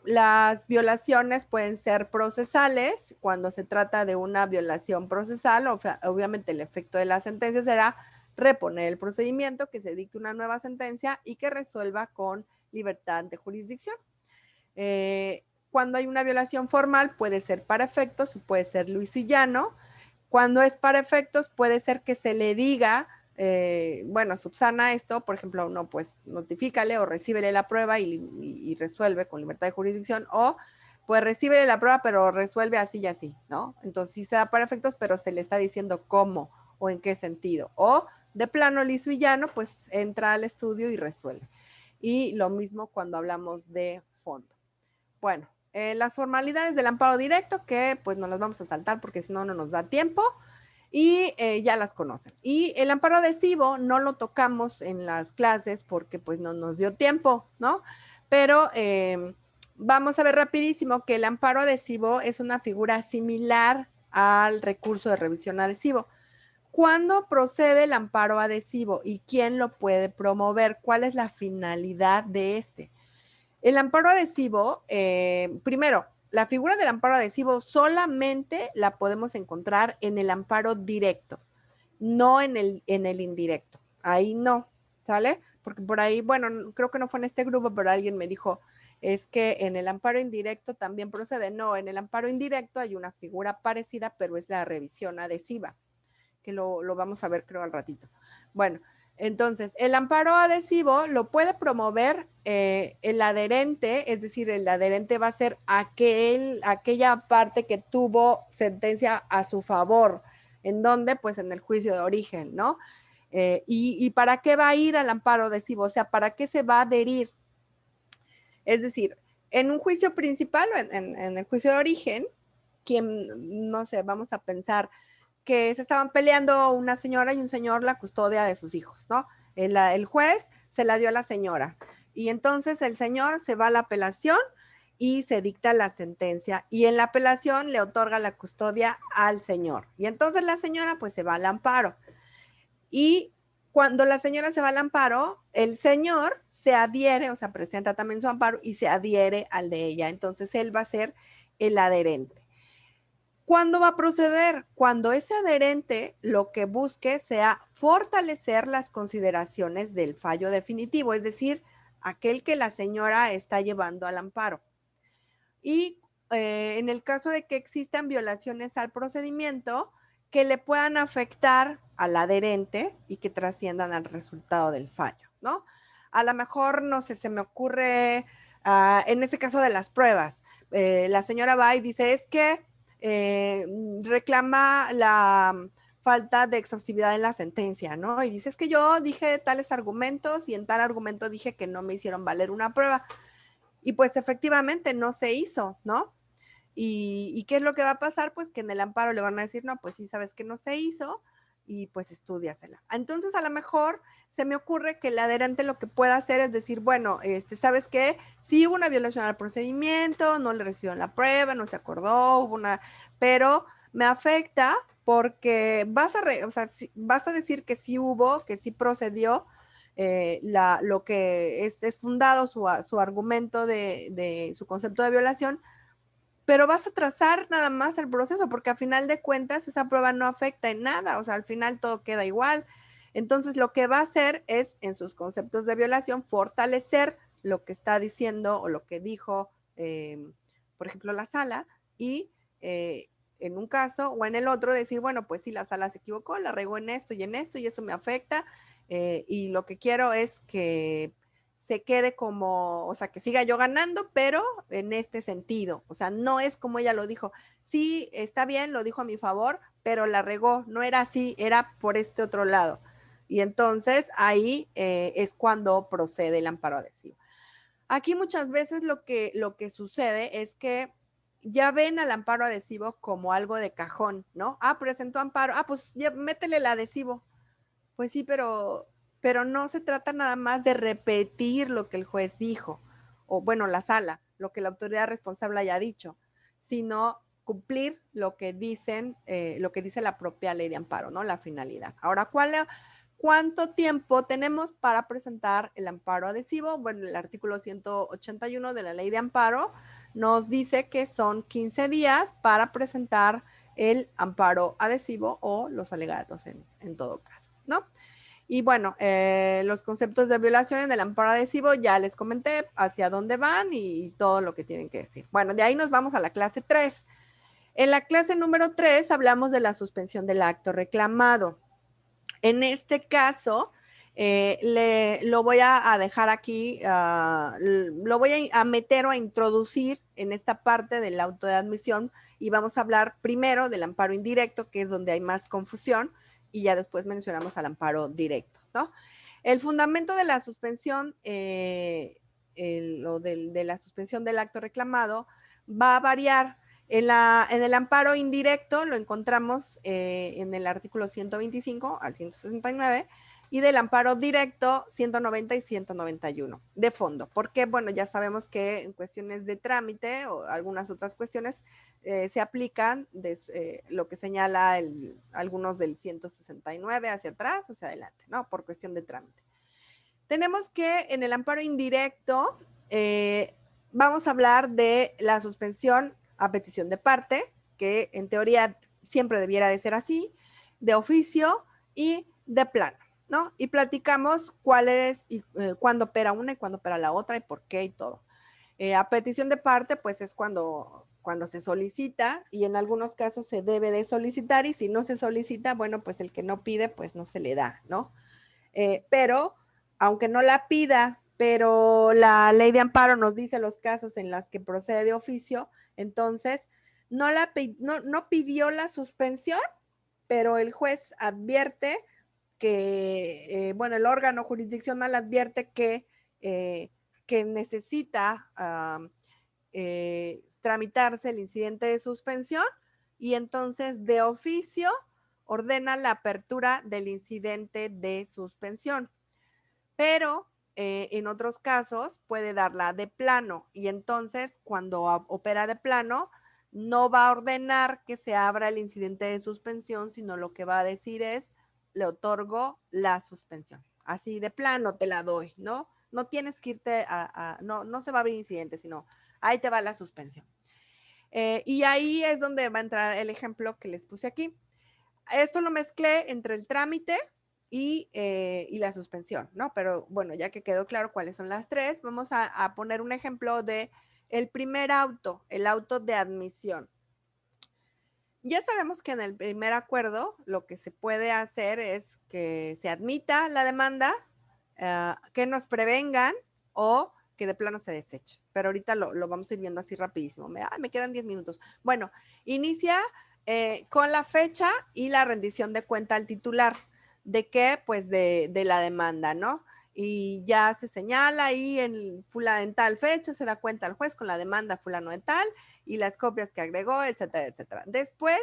Las violaciones pueden ser procesales. Cuando se trata de una violación procesal, obviamente el efecto de la sentencia será reponer el procedimiento, que se dicte una nueva sentencia y que resuelva con libertad de jurisdicción. Cuando hay una violación formal, puede ser para efectos o puede ser luiso y llano. Cuando es para efectos, puede ser que se le diga, bueno, subsana esto, por ejemplo, no, pues notifícale o recíbele la prueba y resuelve con libertad de jurisdicción, o pues recíbele la prueba, pero resuelve así y así, ¿no? Entonces sí se da para efectos, pero se le está diciendo cómo o en qué sentido. O de plano liso y llano, pues entra al estudio y resuelve. Y lo mismo cuando hablamos de fondo. Bueno, las formalidades del amparo directo, que pues no las vamos a saltar porque si no, no nos da tiempo, y ya las conocen. Y el amparo adhesivo no lo tocamos en las clases porque pues no nos dio tiempo, ¿no? Pero vamos a ver rapidísimo que el amparo adhesivo es una figura similar al recurso de revisión adhesivo. ¿Cuándo procede el amparo adhesivo y quién lo puede promover? ¿Cuál es la finalidad de este? El amparo adhesivo, primero, la figura del amparo adhesivo solamente la podemos encontrar en el amparo directo, no en el indirecto. Ahí no, ¿sale? Porque por ahí, bueno, creo que no fue en este grupo, pero alguien me dijo, es que en el amparo indirecto también procede. No, en el amparo indirecto hay una figura parecida, pero es la revisión adhesiva, que lo vamos a ver creo al ratito. Bueno, entonces, el amparo adhesivo lo puede promover el adherente, es decir, el adherente va a ser aquella parte que tuvo sentencia a su favor. ¿En dónde? Pues en el juicio de origen, ¿no? ¿Y para qué va a ir al amparo adhesivo? O sea, ¿para qué se va a adherir? Es decir, en un juicio principal o en el juicio de origen, quien, no sé, vamos a pensar que se estaban peleando una señora y un señor la custodia de sus hijos, ¿no? El juez se la dio a la señora y entonces el señor se va a la apelación y se dicta la sentencia y en la apelación le otorga la custodia al señor y entonces la señora pues se va al amparo y cuando la señora se va al amparo, el señor se adhiere, o sea, presenta también su amparo y se adhiere al de ella, entonces él va a ser el adherente. ¿Cuándo va a proceder? Cuando ese adherente lo que busque sea fortalecer las consideraciones del fallo definitivo, es decir, aquel que la señora está llevando al amparo. Y en el caso de que existan violaciones al procedimiento, que le puedan afectar al adherente y que trasciendan al resultado del fallo, ¿no? A lo mejor, no sé, se me ocurre, en ese caso de las pruebas, la señora va y dice, es que reclama la falta de exhaustividad en la sentencia, ¿no? Y dice, es que yo dije tales argumentos y en tal argumento dije que no me hicieron valer una prueba. Y pues efectivamente no se hizo, ¿no? ¿Y qué es lo que va a pasar? Pues que en el amparo le van a decir, no, pues sí sabes que no se hizo y pues estúdiasela. Entonces a lo mejor se me ocurre que el adherente lo que pueda hacer es decir, bueno, ¿sabes qué? Sí hubo una violación al procedimiento, no le recibieron la prueba, no se acordó, hubo una, pero me afecta porque o sea, vas a decir que sí hubo, que sí procedió, lo que es fundado su argumento de su concepto de violación, pero vas a trazar nada más el proceso, porque a final de cuentas esa prueba no afecta en nada, o sea, al final todo queda igual. Entonces, lo que va a hacer es, en sus conceptos de violación, fortalecer lo que está diciendo o lo que dijo, por ejemplo, la sala, y en un caso o en el otro decir, bueno, pues sí, la sala se equivocó, la regó en esto y eso me afecta, y lo que quiero es que se quede como, o sea, que siga yo ganando, pero en este sentido, o sea, no es como ella lo dijo, sí, está bien, lo dijo a mi favor, pero la regó, no era así, era por este otro lado. Y entonces ahí es cuando procede el amparo adhesivo. Aquí muchas veces lo que sucede es que ya ven al amparo adhesivo como algo de cajón, ¿no? Presentó amparo, pues ya métele el adhesivo. Pues sí, pero no se trata nada más de repetir lo que el juez dijo, o bueno, la sala, lo que la autoridad responsable haya dicho, sino cumplir lo que dicen, lo que dice la propia ley de amparo, ¿no? La finalidad. Ahora, ¿cuánto tiempo tenemos para presentar el amparo adhesivo? Bueno, el artículo 181 de la Ley de Amparo nos dice que son 15 días para presentar el amparo adhesivo o los alegatos en todo caso, ¿no? Y bueno, los conceptos de violación en el amparo adhesivo ya les comenté hacia dónde van y todo lo que tienen que decir. Bueno, de ahí nos vamos a la clase 3. En la clase número 3 hablamos de la suspensión del acto reclamado. En este caso, lo voy a dejar aquí, lo voy a meter o a introducir en esta parte del auto de admisión y vamos a hablar primero del amparo indirecto, que es donde hay más confusión, y ya después mencionamos al amparo directo, ¿no? El fundamento de la suspensión, de la suspensión del acto reclamado va a variar. En el amparo indirecto lo encontramos en el artículo 125 al 169 y del amparo directo 190 y 191 de fondo, porque bueno, ya sabemos que en cuestiones de trámite o algunas otras cuestiones se aplican lo que señala algunos del 169 hacia atrás, hacia adelante, ¿no? Por cuestión de trámite. Tenemos que en el amparo indirecto vamos a hablar de la suspensión a petición de parte, que en teoría siempre debiera de ser así, de oficio y de plano, ¿no? Y platicamos cuál es y cuándo opera una y cuándo opera la otra y por qué y todo. A petición de parte, pues es cuando se solicita y en algunos casos se debe de solicitar y si no se solicita, bueno, pues el que no pide, pues no se le da, ¿no? Pero aunque no la pida, pero la ley de amparo nos dice los casos en los que procede de oficio, entonces no pidió la suspensión, pero el juez advierte que, bueno, el órgano jurisdiccional advierte que necesita tramitarse el incidente de suspensión y entonces de oficio ordena la apertura del incidente de suspensión. Pero en otros casos puede darla de plano y entonces cuando opera de plano no va a ordenar que se abra el incidente de suspensión, sino lo que va a decir es, le otorgo la suspensión. Así de plano te la doy, ¿no? No tienes que irte no se va a abrir incidente, sino ahí te va la suspensión. Y ahí es donde va a entrar el ejemplo que les puse aquí. Esto lo mezclé entre el trámite y la suspensión, ¿no? Pero bueno, ya que quedó claro cuáles son las tres, vamos a poner un ejemplo de el primer auto, el auto de admisión. Ya sabemos que en el primer acuerdo lo que se puede hacer es que se admita la demanda, que nos prevengan o que de plano se deseche. Pero ahorita lo vamos a ir viendo así rapidísimo. Me quedan 10 minutos. Bueno, inicia con la fecha y la rendición de cuenta al titular. ¿De qué? Pues de la demanda, ¿no? Y ya se señala ahí en tal fecha, se da cuenta al juez con la demanda fulano de tal y las copias que agregó, etcétera, etcétera. Después,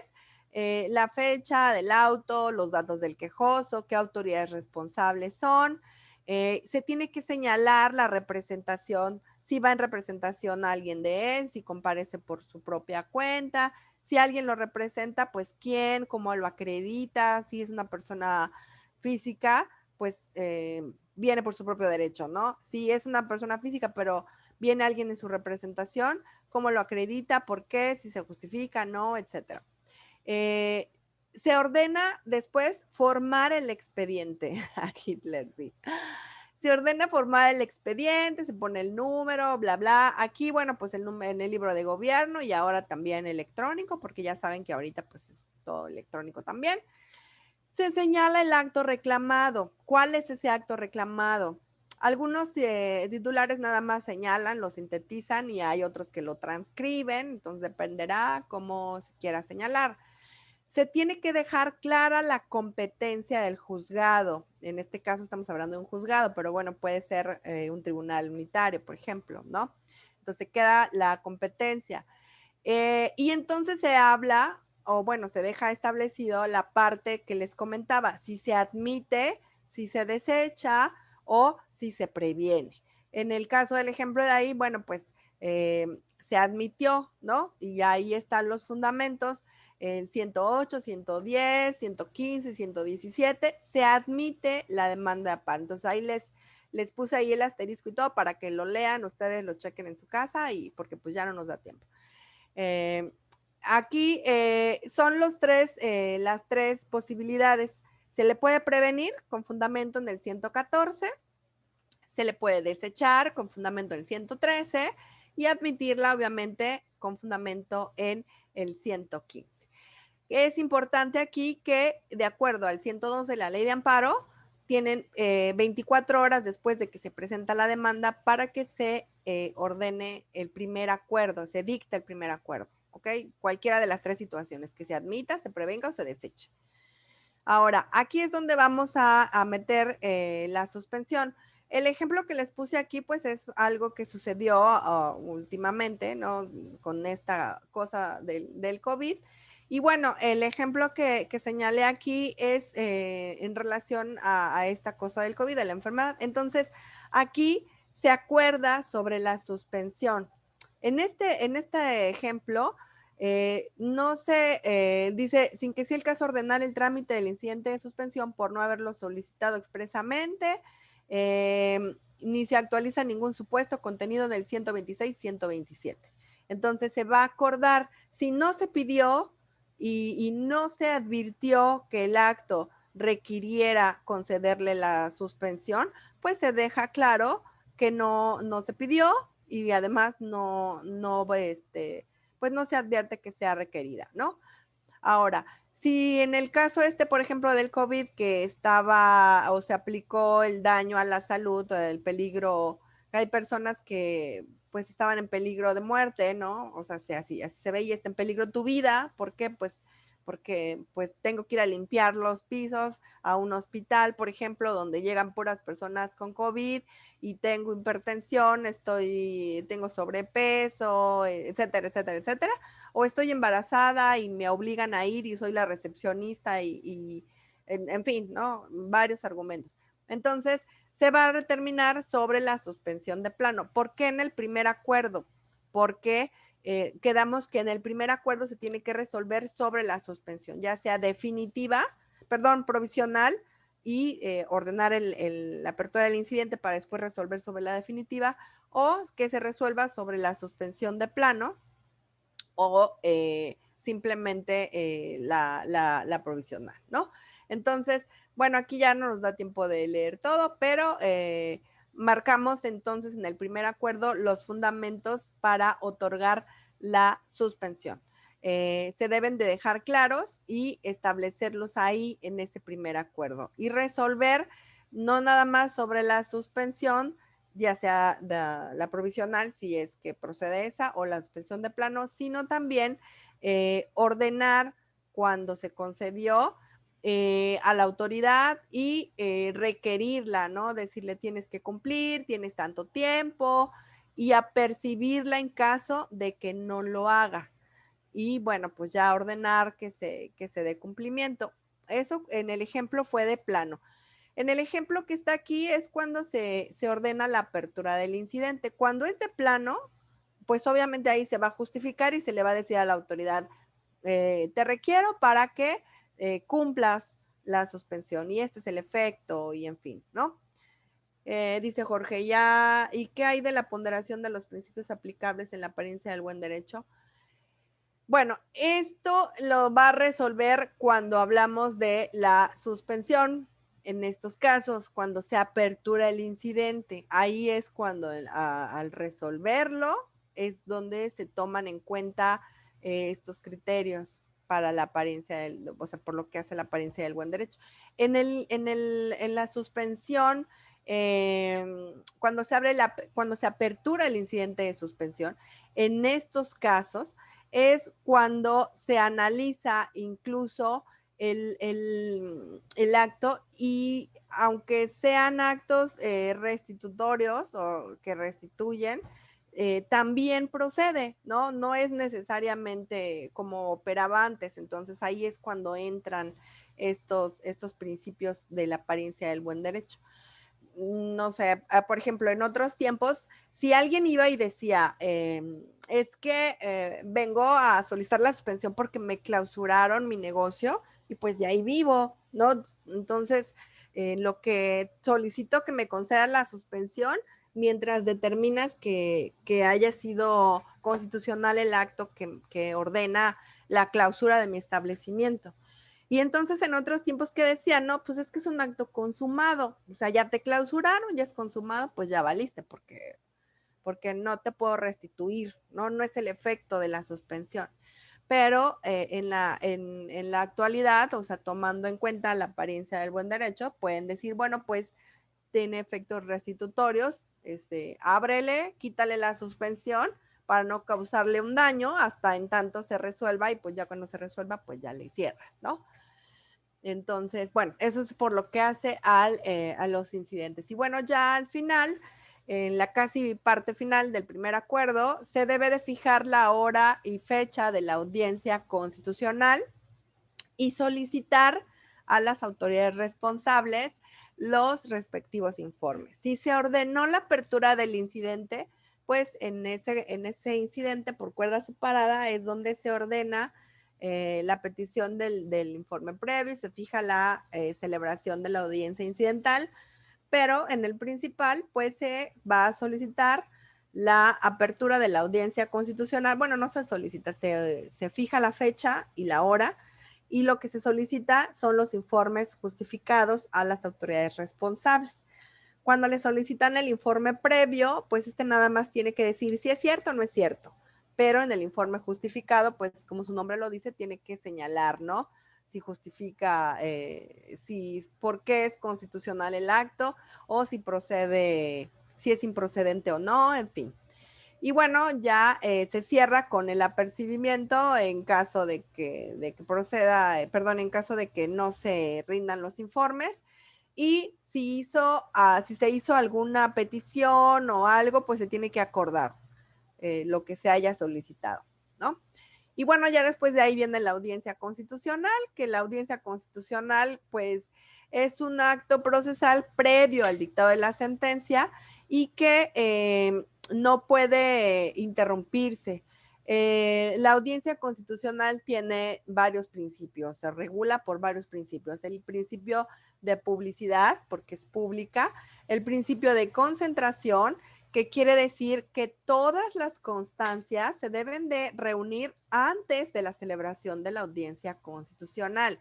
la fecha del auto, los datos del quejoso, qué autoridades responsables son. Se tiene que señalar la representación, si va en representación a alguien de él, si comparece por su propia cuenta, si alguien lo representa, pues quién, cómo lo acredita, si es una persona física, pues viene por su propio derecho, ¿no? Si es una persona física, pero viene alguien en su representación, cómo lo acredita, por qué, si se justifica, no, etcétera. Se ordena después formar el expediente. A Hitler, sí. Se ordena formar el expediente, se pone el número, bla, bla. Aquí, bueno, pues en el libro de gobierno y ahora también electrónico, porque ya saben que ahorita pues es todo electrónico también. Se señala el acto reclamado. ¿Cuál es ese acto reclamado? Algunos titulares nada más señalan, lo sintetizan y hay otros que lo transcriben, entonces dependerá cómo se quiera señalar. Se tiene que dejar clara la competencia del juzgado. En este caso estamos hablando de un juzgado, pero bueno, puede ser un tribunal unitario, por ejemplo, ¿no? Entonces queda la competencia. Y entonces se habla, o bueno, se deja establecido la parte que les comentaba, si se admite, si se desecha o si se previene. En el caso del ejemplo de ahí, bueno, pues se admitió, ¿no? Y ahí están los fundamentos. el 108, 110, 115, 117, se admite la demanda de amparo. Entonces ahí les puse ahí el asterisco y todo para que lo lean, ustedes lo chequen en su casa y porque pues ya no nos da tiempo. Aquí son las tres posibilidades. Se le puede prevenir con fundamento en el 114, se le puede desechar con fundamento en el 113 y admitirla obviamente con fundamento en el 115. Es importante aquí que de acuerdo al 112 de la ley de amparo, tienen 24 horas después de que se presenta la demanda para que se ordene el primer acuerdo, se dicta el primer acuerdo, ¿ok? Cualquiera de las tres situaciones, que se admita, se prevenga o se deseche. Ahora, aquí es donde vamos a meter la suspensión. El ejemplo que les puse aquí, pues es algo que sucedió últimamente, ¿no? Con esta cosa del COVID. Y bueno, el ejemplo que señalé aquí es en relación a esta cosa del COVID, de la enfermedad. Entonces, aquí se acuerda sobre la suspensión. En este ejemplo, no se dice, sin que sea el caso ordenar el trámite del incidente de suspensión por no haberlo solicitado expresamente, ni se actualiza ningún supuesto contenido del 126, 127. Entonces se va a acordar, si no se pidió y no se advirtió que el acto requiriera concederle la suspensión, pues se deja claro que no se pidió y además pues no se advierte que sea requerida, ¿no? Ahora, si en el caso por ejemplo, del COVID, que estaba o se aplicó el daño a la salud, el peligro, hay personas que pues estaban en peligro de muerte, ¿no? O sea, así se ve y está en peligro tu vida, ¿por qué? Pues porque pues tengo que ir a limpiar los pisos a un hospital, por ejemplo, donde llegan puras personas con COVID y tengo hipertensión, tengo sobrepeso, etcétera, etcétera, etcétera, o estoy embarazada y me obligan a ir y soy la recepcionista en fin, ¿no? Varios argumentos. Entonces, se va a determinar sobre la suspensión de plano. ¿Por qué en el primer acuerdo? Porque quedamos que en el primer acuerdo se tiene que resolver sobre la suspensión, ya sea provisional y ordenar la apertura del incidente para después resolver sobre la definitiva, o que se resuelva sobre la suspensión de plano o simplemente la provisional, ¿no? Entonces, bueno, aquí ya no nos da tiempo de leer todo, pero marcamos entonces en el primer acuerdo los fundamentos para otorgar la suspensión. Se deben de dejar claros y establecerlos ahí en ese primer acuerdo y resolver no nada más sobre la suspensión, ya sea la provisional, si es que procede esa, o la suspensión de plano, sino también ordenar cuando se concedió a la autoridad y requerirla, ¿no? Decirle tienes que cumplir, tienes tanto tiempo y apercibirla en caso de que no lo haga. Y bueno, pues ya ordenar que se dé cumplimiento. Eso en el ejemplo fue de plano. En el ejemplo que está aquí es cuando se ordena la apertura del incidente. Cuando es de plano, pues obviamente ahí se va a justificar y se le va a decir a la autoridad, te requiero para que cumplas la suspensión y este es el efecto y en fin, ¿no? Dice Jorge, ¿y qué hay de la ponderación de los principios aplicables en la apariencia del buen derecho? Bueno, esto lo va a resolver cuando hablamos de la suspensión. En estos casos, cuando se apertura el incidente, ahí es cuando al resolverlo es donde se toman en cuenta estos criterios para la apariencia o sea, por lo que hace la apariencia del buen derecho. En la suspensión, cuando se apertura el incidente de suspensión, en estos casos es cuando se analiza incluso el acto y aunque sean actos restitutorios o que restituyen, también procede, ¿no? No es necesariamente como operaba antes, entonces ahí es cuando entran estos principios de la apariencia del buen derecho. no sé, por ejemplo, en otros tiempos, si alguien iba y decía, es que vengo a solicitar la suspensión porque me clausuraron mi negocio y pues de ahí vivo, ¿no? Entonces, lo que solicito que me conceda la suspensión mientras determinas que haya sido constitucional el acto que ordena la clausura de mi establecimiento. Y entonces en otros tiempos que decían, no, pues es que es un acto consumado, o sea, ya te clausuraron, ya es consumado, pues ya valiste, porque no te puedo restituir, ¿no? No es el efecto de la suspensión. Pero en la actualidad, o sea, tomando en cuenta la apariencia del buen derecho, pueden decir, bueno, pues tiene efectos restitutorios, ábrele, quítale la suspensión para no causarle un daño hasta en tanto se resuelva y pues ya cuando se resuelva, pues ya le cierras, ¿no? Entonces, bueno, eso es por lo que hace a los incidentes. Y bueno, ya al final, en la casi parte final del primer acuerdo, se debe de fijar la hora y fecha de la audiencia constitucional y solicitar a las autoridades responsables los respectivos informes. Si se ordenó la apertura del incidente, pues en ese incidente por cuerda separada es donde se ordena la petición del informe previo y se fija la celebración de la audiencia incidental, pero en el principal, pues se va a solicitar la apertura de la audiencia constitucional. Bueno, no se solicita, se fija la fecha y la hora y lo que se solicita son los informes justificados a las autoridades responsables. Cuando le solicitan el informe previo, pues nada más tiene que decir si es cierto o no es cierto, pero en el informe justificado, pues como su nombre lo dice, tiene que señalar, ¿no? Si justifica, si por qué es constitucional el acto o si procede, si es improcedente o no, en fin. Y bueno, ya se cierra con el apercibimiento en caso de que proceda, perdón, en caso de que no se rindan los informes. Y si se hizo alguna petición o algo, pues se tiene que acordar lo que se haya solicitado, ¿no? Y bueno, ya después de ahí viene la audiencia constitucional, que la audiencia constitucional, pues, es un acto procesal previo al dictado de la sentencia y que no puede interrumpirse. La audiencia constitucional tiene varios principios, se regula por varios principios. El principio de publicidad, porque es pública, el principio de concentración, que quiere decir que todas las constancias se deben de reunir antes de la celebración de la audiencia constitucional.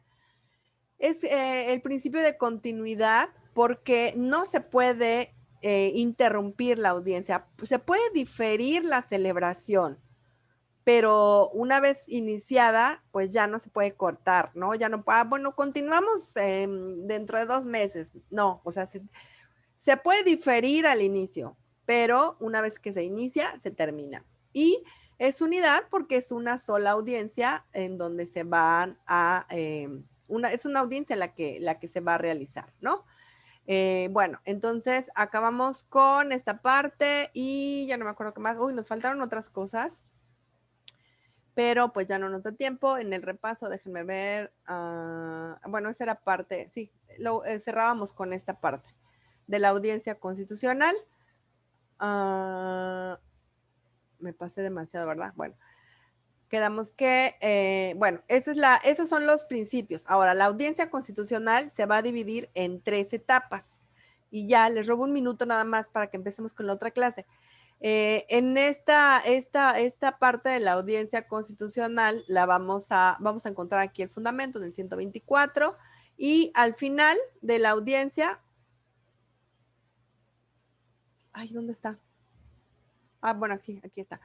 Es el principio de continuidad porque no se puede interrumpir la audiencia, se puede diferir la celebración, pero una vez iniciada, pues ya no se puede cortar, ¿no? Ya no, bueno, continuamos dentro de 2 meses, no, o sea, se puede diferir al inicio, pero una vez que se inicia, se termina. Y es unidad porque es una sola audiencia en donde se van a, es una audiencia la que se va a realizar, ¿no? Bueno, entonces acabamos con esta parte y ya no me acuerdo qué más. Uy, nos faltaron otras cosas, pero pues ya no nos da tiempo. En el repaso, déjenme ver. Bueno, esa era parte, sí, cerrábamos con esta parte de la audiencia constitucional. Me pasé demasiado, ¿verdad? Bueno, quedamos que, bueno, esos son los principios. Ahora, la audiencia constitucional se va a dividir en 3 etapas. Y ya les robo un minuto nada más para que empecemos con la otra clase. En esta parte de la audiencia constitucional vamos a encontrar aquí el fundamento del 124 y al final de la audiencia, ay, ¿dónde está? Bueno, sí, aquí está.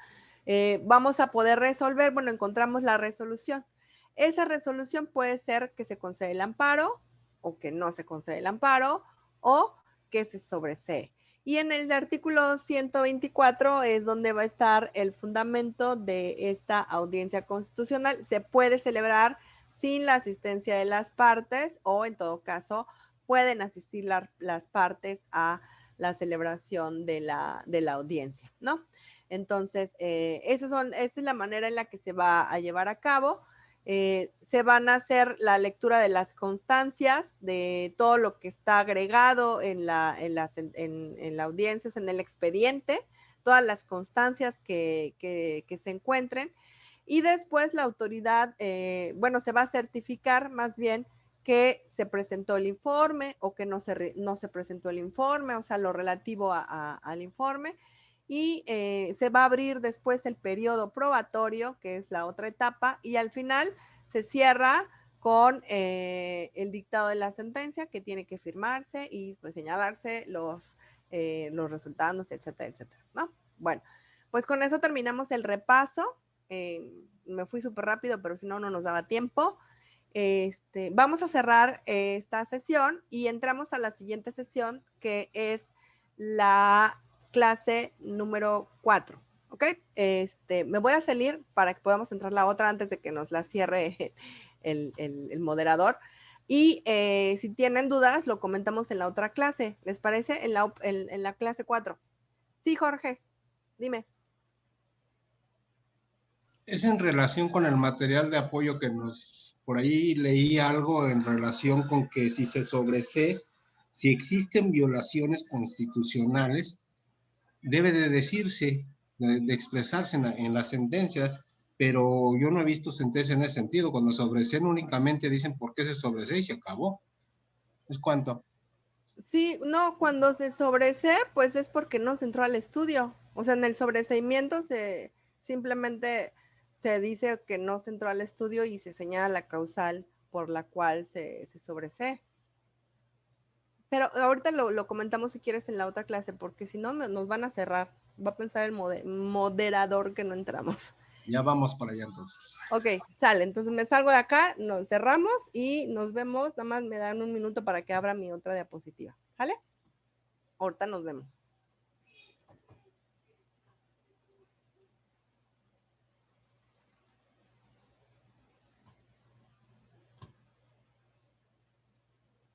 Vamos a poder resolver, bueno, encontramos la resolución. Esa resolución puede ser que se concede el amparo o que no se concede el amparo o que se sobresee. Y en el artículo 124 es donde va a estar el fundamento de esta audiencia constitucional. Se puede celebrar sin la asistencia de las partes o en todo caso pueden asistir las partes a la celebración de la audiencia, ¿no? Entonces, esa es la manera en la que se va a llevar a cabo. Se van a hacer la lectura de las constancias, de todo lo que está agregado en la audiencia, en el expediente, todas las constancias que se encuentren. Y después la autoridad, bueno, se va a certificar más bien que se presentó el informe o que no se presentó el informe, o sea, lo relativo al informe. Y se va a abrir después el periodo probatorio, que es la otra etapa, y al final se cierra con el dictado de la sentencia, que tiene que firmarse y pues, señalarse los resultados, etcétera, etcétera, ¿no? Bueno, pues con eso terminamos el repaso. Me fui súper rápido, pero si no, no nos daba tiempo. Vamos a cerrar esta sesión y entramos a la siguiente sesión, que es la clase número 4, ¿ok? Me voy a salir para que podamos entrar la otra antes de que nos la cierre el moderador. Y si tienen dudas, lo comentamos en la otra clase. ¿Les parece? En la clase 4. Sí, Jorge, dime. Es en relación con el material de apoyo que por ahí leí algo en relación con que si se sobresee, si existen violaciones constitucionales, debe de decirse, de expresarse en la sentencia, pero yo no he visto sentencia en ese sentido. Cuando sobreseen únicamente dicen por qué se sobresee y se acabó. ¿Es cuánto? Sí, no, cuando se sobresee, pues es porque no se entró al estudio. O sea, en el sobreseimiento simplemente se dice que no se entró al estudio y se señala la causal por la cual se sobresee. Pero ahorita lo comentamos si quieres en la otra clase, porque si no nos van a cerrar. Va a pensar el moderador que no entramos. Ya vamos para allá entonces. Ok, sale. Entonces me salgo de acá, nos cerramos y nos vemos. Nada más me dan un minuto para que abra mi otra diapositiva. ¿Sale? Ahorita nos vemos.